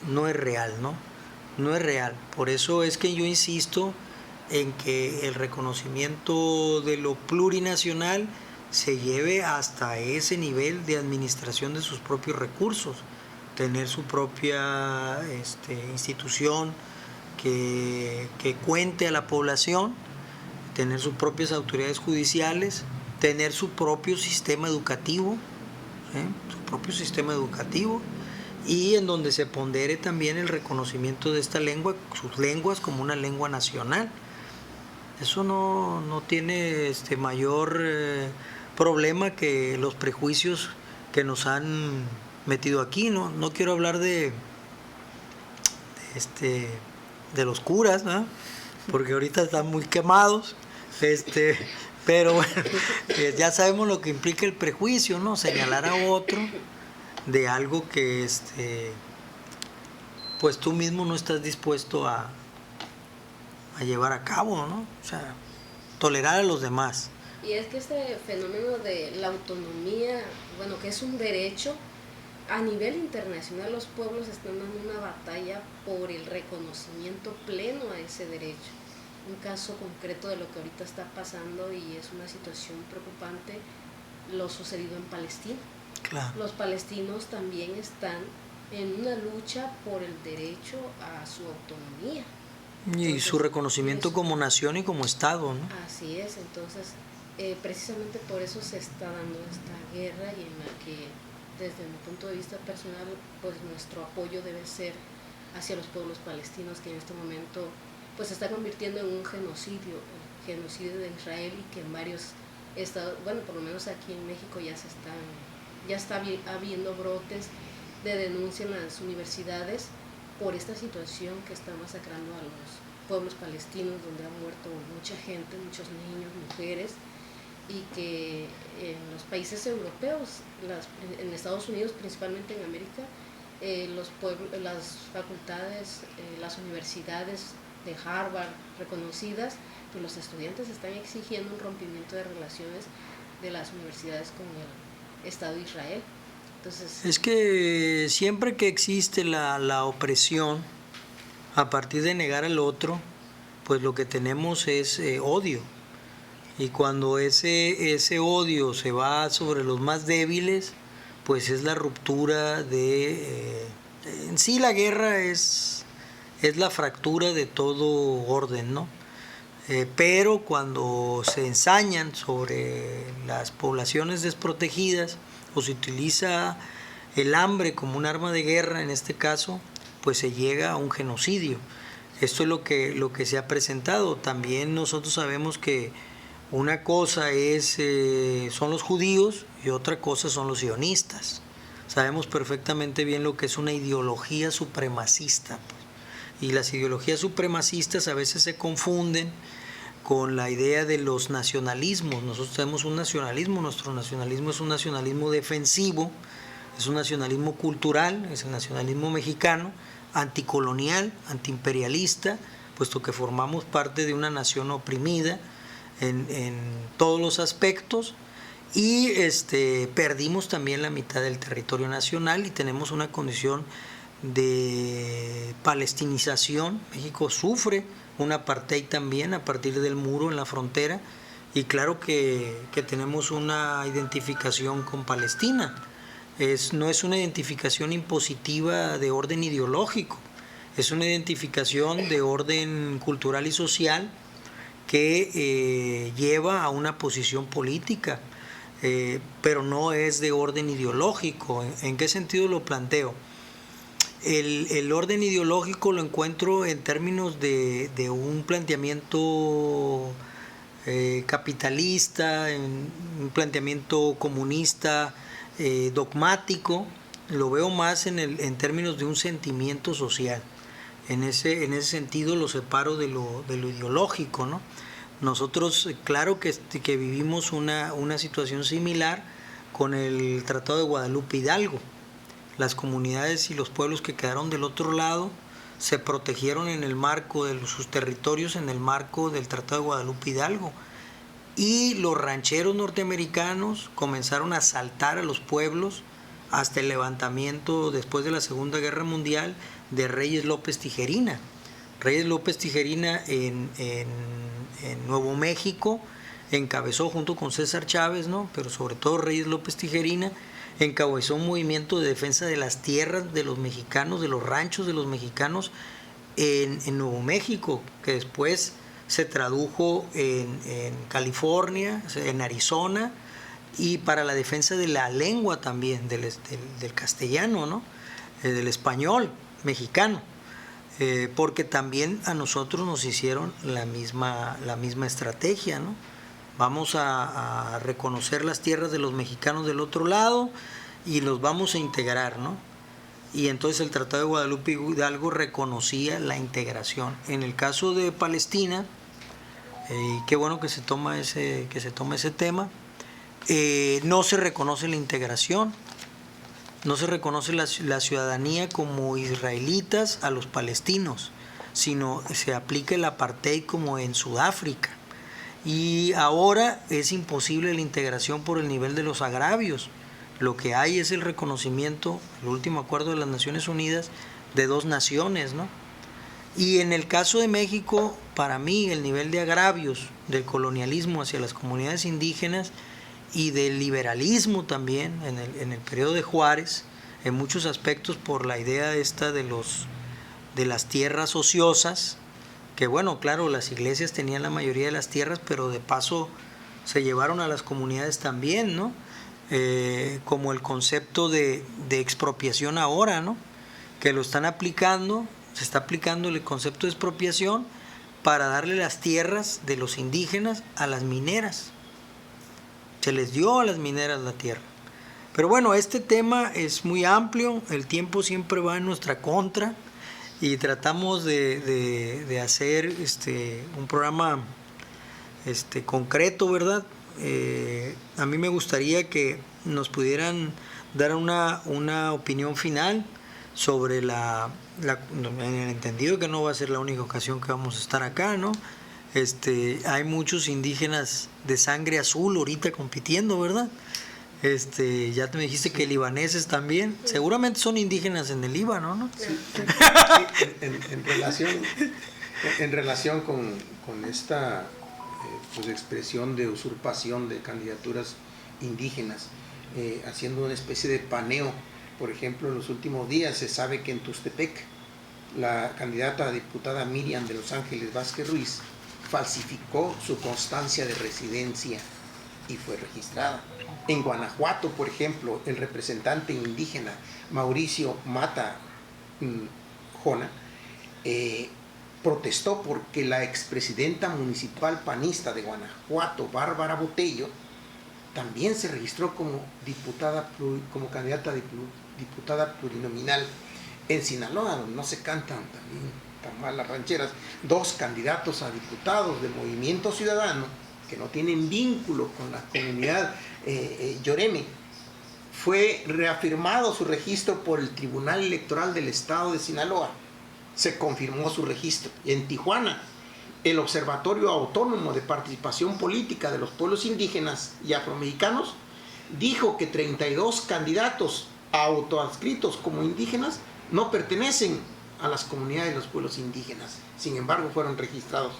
no es real, ¿no? No es real. Por eso es que yo insisto en que el reconocimiento de lo plurinacional se lleve hasta ese nivel de administración de sus propios recursos, tener su propia institución que cuente a la población, tener sus propias autoridades judiciales, tener su propio sistema educativo, y en donde se pondere también el reconocimiento de esta lengua, sus lenguas como una lengua nacional. Eso no tiene mayor problema que los prejuicios que nos han metido aquí, ¿no? No quiero hablar de los curas, ¿no? Porque ahorita están muy quemados, pero bueno, ya sabemos lo que implica el prejuicio, ¿no? Señalar a otro de algo que pues tú mismo no estás dispuesto a llevar a cabo, ¿no? O sea, tolerar a los demás. Y es que este fenómeno de la autonomía, bueno, que es un derecho, a nivel internacional los pueblos están dando una batalla por el reconocimiento pleno a ese derecho. Un caso concreto de lo que ahorita está pasando y es una situación preocupante, lo sucedido en Palestina. Claro. Los palestinos también están en una lucha por el derecho a su autonomía. Y su reconocimiento como nación y como Estado, ¿no? Así es, entonces precisamente por eso se está dando esta guerra, y en la que desde mi punto de vista personal, pues nuestro apoyo debe ser hacia los pueblos palestinos, que en este momento pues se está convirtiendo en un genocidio, el genocidio de Israel, y que en varios estados, bueno, por lo menos aquí en México ya está habiendo brotes de denuncia en las universidades por esta situación que está masacrando a los pueblos palestinos, donde ha muerto mucha gente, muchos niños, mujeres, y que en los países europeos, en Estados Unidos, principalmente en América, las facultades, las universidades de Harvard reconocidas, pues los estudiantes están exigiendo un rompimiento de relaciones de las universidades con el Estado de Israel. Entonces, es que siempre que existe la opresión a partir de negar al otro, pues lo que tenemos es odio. Y cuando ese odio se va sobre los más débiles, pues es la ruptura en sí la guerra es la fractura de todo orden, ¿no? Pero cuando se ensañan sobre las poblaciones desprotegidas, o se utiliza el hambre como un arma de guerra en este caso, pues se llega a un genocidio. Esto es lo que se ha presentado. También nosotros sabemos que una cosa son los judíos y otra cosa son los sionistas. Sabemos perfectamente bien lo que es una ideología supremacista, pues. Y las ideologías supremacistas a veces se confunden con la idea de los nacionalismos. Nosotros tenemos un nacionalismo, nuestro nacionalismo es un nacionalismo defensivo, es un nacionalismo cultural, es el nacionalismo mexicano, anticolonial, antiimperialista, puesto que formamos parte de una nación oprimida en todos los aspectos, y perdimos también la mitad del territorio nacional y tenemos una condición de palestinización. México sufre un apartheid también a partir del muro en la frontera, y claro que tenemos una identificación con Palestina. No es una identificación impositiva de orden ideológico, es una identificación de orden cultural y social que lleva a una posición política, pero no es de orden ideológico. ¿En qué sentido lo planteo? El orden ideológico lo encuentro en términos de un planteamiento capitalista, en un planteamiento comunista, dogmático. Lo veo más en términos de un sentimiento social. En ese sentido lo separo de lo ideológico, ¿no? Nosotros, claro que vivimos una situación similar con el Tratado de Guadalupe Hidalgo. Las comunidades y los pueblos que quedaron del otro lado se protegieron en el marco de sus territorios, en el marco del Tratado de Guadalupe Hidalgo. Y los rancheros norteamericanos comenzaron a asaltar a los pueblos hasta el levantamiento después de la Segunda Guerra Mundial de Reyes López Tijerina. Reyes López Tijerina en Nuevo México encabezó junto con César Chávez, ¿no? Pero sobre todo Reyes López Tijerina encabezó un movimiento de defensa de las tierras de los mexicanos, de los ranchos de los mexicanos en Nuevo México, que después se tradujo en California, en Arizona, y para la defensa de la lengua también, del castellano, ¿no? Del español mexicano, porque también a nosotros nos hicieron la misma estrategia, ¿no? Vamos a reconocer las tierras de los mexicanos del otro lado y los vamos a integrar, ¿no? Y entonces el Tratado de Guadalupe Hidalgo reconocía la integración. En el caso de Palestina, qué bueno que se toma ese tema, no se reconoce la integración, no se reconoce la ciudadanía como israelitas a los palestinos, sino se aplica el apartheid como en Sudáfrica. Y ahora es imposible la integración por el nivel de los agravios. Lo que hay es el reconocimiento, el último acuerdo de las Naciones Unidas, de dos naciones, ¿no? Y en el caso de México, para mí, el nivel de agravios del colonialismo hacia las comunidades indígenas y del liberalismo también en el periodo de Juárez, en muchos aspectos por la idea esta de las tierras ociosas, que bueno, claro, las iglesias tenían la mayoría de las tierras, pero de paso se llevaron a las comunidades también, ¿no? Como el concepto de expropiación ahora, ¿no? Que lo están aplicando, se está aplicando el concepto de expropiación para darle las tierras de los indígenas a las mineras. Se les dio a las mineras la tierra. Pero bueno, este tema es muy amplio, el tiempo siempre va en nuestra contra y tratamos de hacer un programa concreto, ¿verdad? A mí me gustaría que nos pudieran dar una opinión final sobre en el entendido que no va a ser la única ocasión que vamos a estar acá, ¿no? Hay muchos indígenas de sangre azul ahorita compitiendo, ¿verdad? Ya te me dijiste que libaneses también, seguramente son indígenas en el Líbano, ¿no? Sí. En relación con esta pues, expresión de usurpación de candidaturas indígenas, haciendo una especie de paneo. Por ejemplo, en los últimos días se sabe que en Tuxtepec la candidata a diputada Miriam de Los Ángeles Vázquez Ruiz falsificó su constancia de residencia y fue registrada. En Guanajuato, por ejemplo, el representante indígena Mauricio Mata Jona protestó porque la expresidenta municipal panista de Guanajuato, Bárbara Botello, también se registró como candidata a diputada plurinominal. En Sinaloa, donde no se cantan también tan mal las rancheras, 2 candidatos a diputados del Movimiento Ciudadano que no tienen vínculo con la comunidad Yoreme, fue reafirmado su registro por el Tribunal Electoral del Estado de Sinaloa. Se confirmó su registro. En Tijuana, el Observatorio Autónomo de Participación Política de los Pueblos Indígenas y Afromexicanos dijo que 32 candidatos autoadscritos como indígenas no pertenecen a las comunidades de los pueblos indígenas, sin embargo fueron registrados.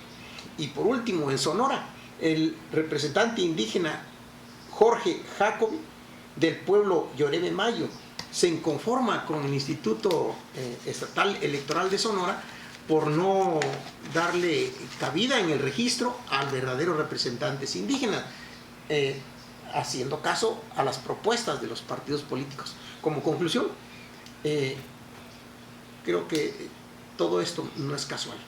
Y por último, en Sonora, el representante indígena Jorge Jacob del pueblo Yoreme Mayo se inconforma con el Instituto Estatal Electoral de Sonora por no darle cabida en el registro al verdadero representantes indígenas, haciendo caso a las propuestas de los partidos políticos. Como conclusión, creo que todo esto no es casual.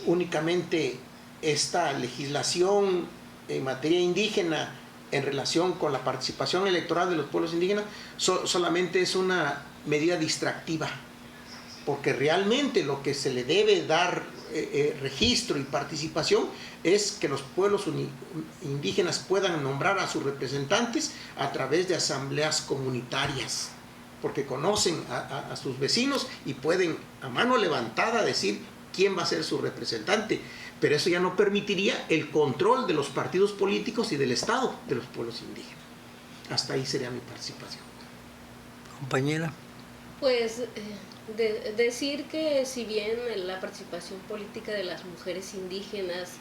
Únicamente esta legislación en materia indígena en relación con la participación electoral de los pueblos indígenas solamente es una medida distractiva, porque realmente lo que se le debe dar registro y participación es que los pueblos indígenas puedan nombrar a sus representantes a través de asambleas comunitarias, porque conocen a sus vecinos y pueden a mano levantada decir quién va a ser su representante, pero eso ya no permitiría el control de los partidos políticos y del Estado de los pueblos indígenas. Hasta ahí sería mi participación. Compañera. Pues decir que si bien la participación política de las mujeres indígenas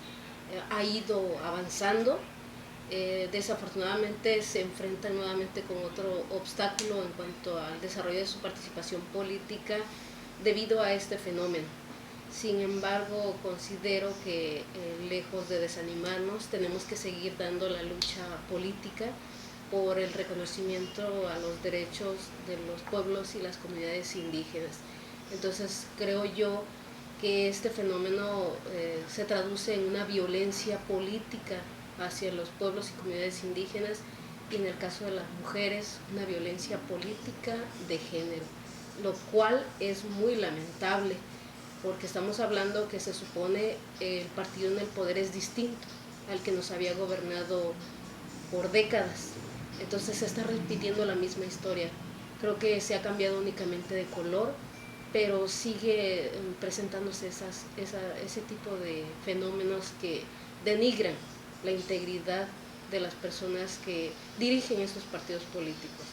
ha ido avanzando, desafortunadamente se enfrenta nuevamente con otro obstáculo en cuanto al desarrollo de su participación política debido a este fenómeno. Sin embargo, considero que lejos de desanimarnos, tenemos que seguir dando la lucha política por el reconocimiento a los derechos de los pueblos y las comunidades indígenas. Entonces, creo yo que este fenómeno se traduce en una violencia política hacia los pueblos y comunidades indígenas, y en el caso de las mujeres, una violencia política de género, lo cual es muy lamentable, porque estamos hablando que se supone el partido en el poder es distinto al que nos había gobernado por décadas. Entonces se está repitiendo la misma historia. Creo que se ha cambiado únicamente de color, pero sigue presentándose ese tipo de fenómenos que denigran la integridad de las personas que dirigen estos partidos políticos.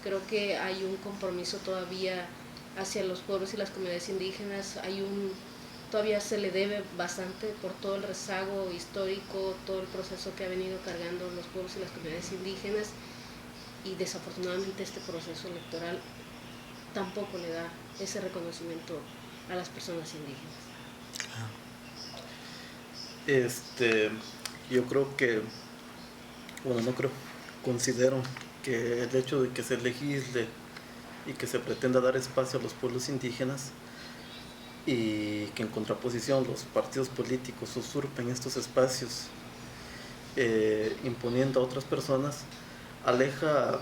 Creo que hay un compromiso todavía hacia los pueblos y las comunidades indígenas, todavía se le debe bastante por todo el rezago histórico, todo el proceso que ha venido cargando los pueblos y las comunidades indígenas, y desafortunadamente este proceso electoral tampoco le da ese reconocimiento a las personas indígenas. Yo creo que, bueno, no creo, considero que el hecho de que se legisle y que se pretenda dar espacio a los pueblos indígenas y que en contraposición los partidos políticos usurpen estos espacios imponiendo a otras personas, aleja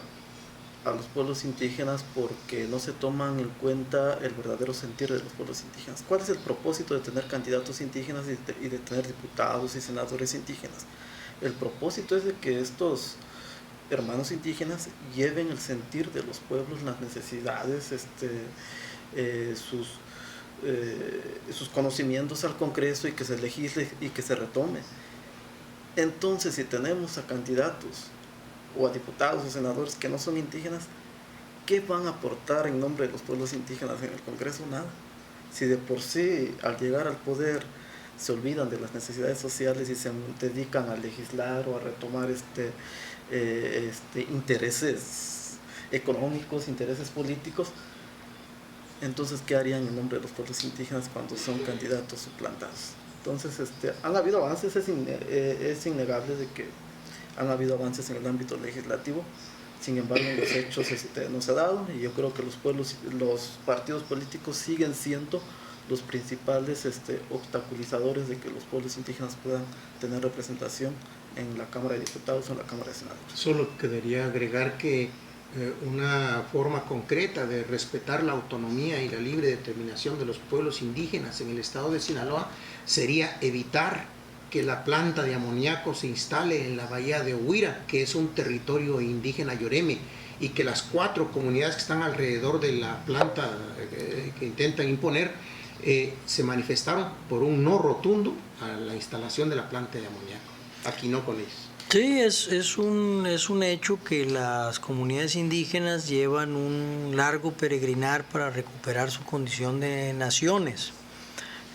a los pueblos indígenas porque no se toman en cuenta el verdadero sentir de los pueblos indígenas. ¿Cuál es el propósito de tener candidatos indígenas y de tener diputados y senadores indígenas? El propósito es de que estos hermanos indígenas lleven el sentir de los pueblos, las necesidades, sus conocimientos al Congreso y que se legisle y que se retome. Entonces, si tenemos a candidatos o a diputados o senadores que no son indígenas, ¿qué van a aportar en nombre de los pueblos indígenas en el Congreso? Nada. Si de por sí al llegar al poder se olvidan de las necesidades sociales y se dedican a legislar o a retomar intereses económicos, intereses políticos, entonces ¿qué harían en nombre de los pueblos indígenas cuando son candidatos suplantados? Entonces han habido avances, es innegable de que han habido avances en el ámbito legislativo, sin embargo en los hechos no se ha dado, y yo creo que los partidos políticos siguen siendo los principales obstaculizadores de que los pueblos indígenas puedan tener representación en la Cámara de Diputados o en la Cámara de Senadores. Solo quedaría agregar que una forma concreta de respetar la autonomía y la libre determinación de los pueblos indígenas en el estado de Sinaloa sería evitar que la planta de amoníaco se instale en la bahía de Huira, que es un territorio indígena yoreme, y que las 4 comunidades que están alrededor de la planta que intentan imponer se manifestaron por un no rotundo a la instalación de la planta de amoníaco. Aquí no con ellos. Sí, es un hecho que las comunidades indígenas llevan un largo peregrinar para recuperar su condición de naciones.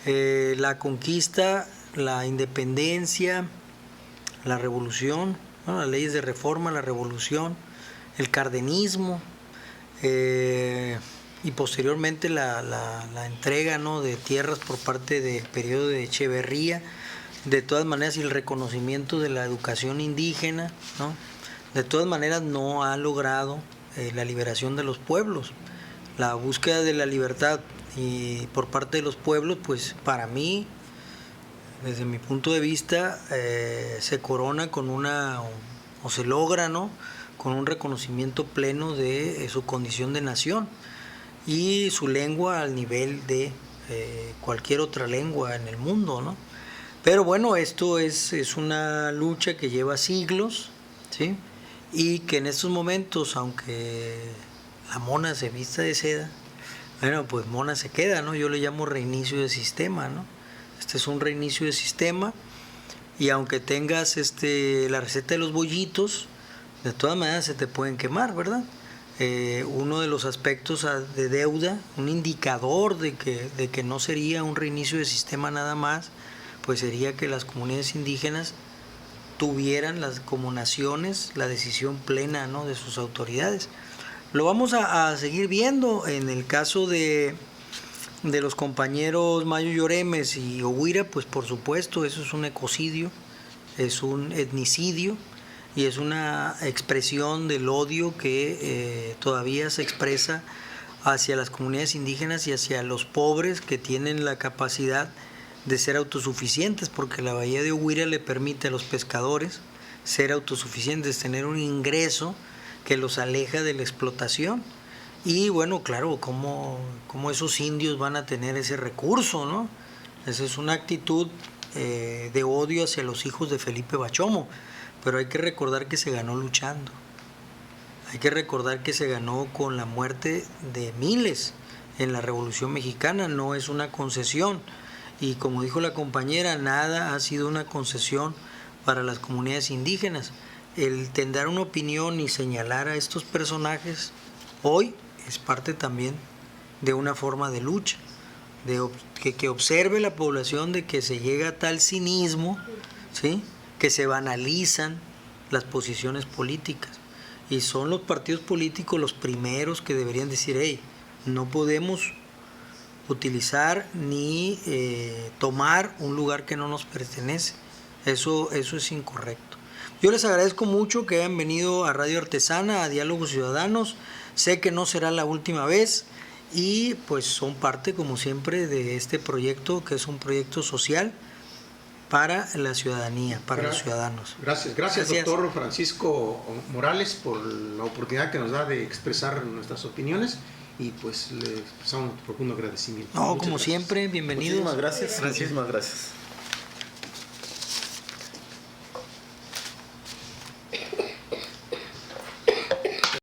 La conquista, la independencia, la revolución, ¿no? Las leyes de reforma, la revolución, el cardenismo, y posteriormente la entrega, ¿no?, de tierras por parte del periodo de Echeverría, de todas maneras, y el reconocimiento de la educación indígena, ¿no?, de todas maneras no ha logrado la liberación de los pueblos. La búsqueda de la libertad y por parte de los pueblos, pues para mí, desde mi punto de vista, se corona con o se logra, ¿no?, con un reconocimiento pleno de su condición de nación y su lengua al nivel de cualquier otra lengua en el mundo, ¿no? Pero bueno, esto es una lucha que lleva siglos, ¿sí? Y que en estos momentos, aunque la mona se vista de seda, bueno, pues mona se queda, ¿no? Yo le llamo reinicio de sistema, ¿no? Este es un reinicio de sistema, y aunque tengas la receta de los bollitos, de todas maneras se te pueden quemar, ¿verdad? Uno de los aspectos de deuda, un indicador de que no sería un reinicio de sistema nada más, pues sería que las comunidades indígenas tuvieran como naciones la decisión plena, ¿no?, de sus autoridades. Lo vamos a seguir viendo en el caso de los compañeros Mayo Yoremes y Ohuira, pues por supuesto, eso es un ecocidio, es un etnicidio, y es una expresión del odio que todavía se expresa hacia las comunidades indígenas y hacia los pobres que tienen la capacidad de ser autosuficientes, porque la bahía de Ohuira le permite a los pescadores ser autosuficientes, tener un ingreso que los aleja de la explotación. Y bueno, claro, ¿cómo esos indios van a tener ese recurso, ¿no? Esa es una actitud de odio hacia los hijos de Felipe Bachomo. Pero hay que recordar que se ganó luchando. Hay que recordar que se ganó con la muerte de miles en la Revolución Mexicana. No es una concesión. Y como dijo la compañera, nada ha sido una concesión para las comunidades indígenas. El tener una opinión y señalar a estos personajes hoy es parte también de una forma de lucha. Que observe la población de que se llega a tal cinismo, ¿sí?, que se banalizan las posiciones políticas. Y son los partidos políticos los primeros que deberían decir, hey, no podemos utilizar ni tomar un lugar que no nos pertenece. Eso es incorrecto. Yo les agradezco mucho que hayan venido a Radio Artesana, a Diálogos Ciudadanos. Sé que no será la última vez y pues son parte, como siempre, de este proyecto, que es un proyecto social para la ciudadanía, para los ciudadanos. Gracias, doctor Francisco Morales, por la oportunidad que nos da de expresar nuestras opiniones, y pues le expresamos un profundo agradecimiento. No, como siempre, bienvenidos. Muchísimas gracias. Muchísimas gracias.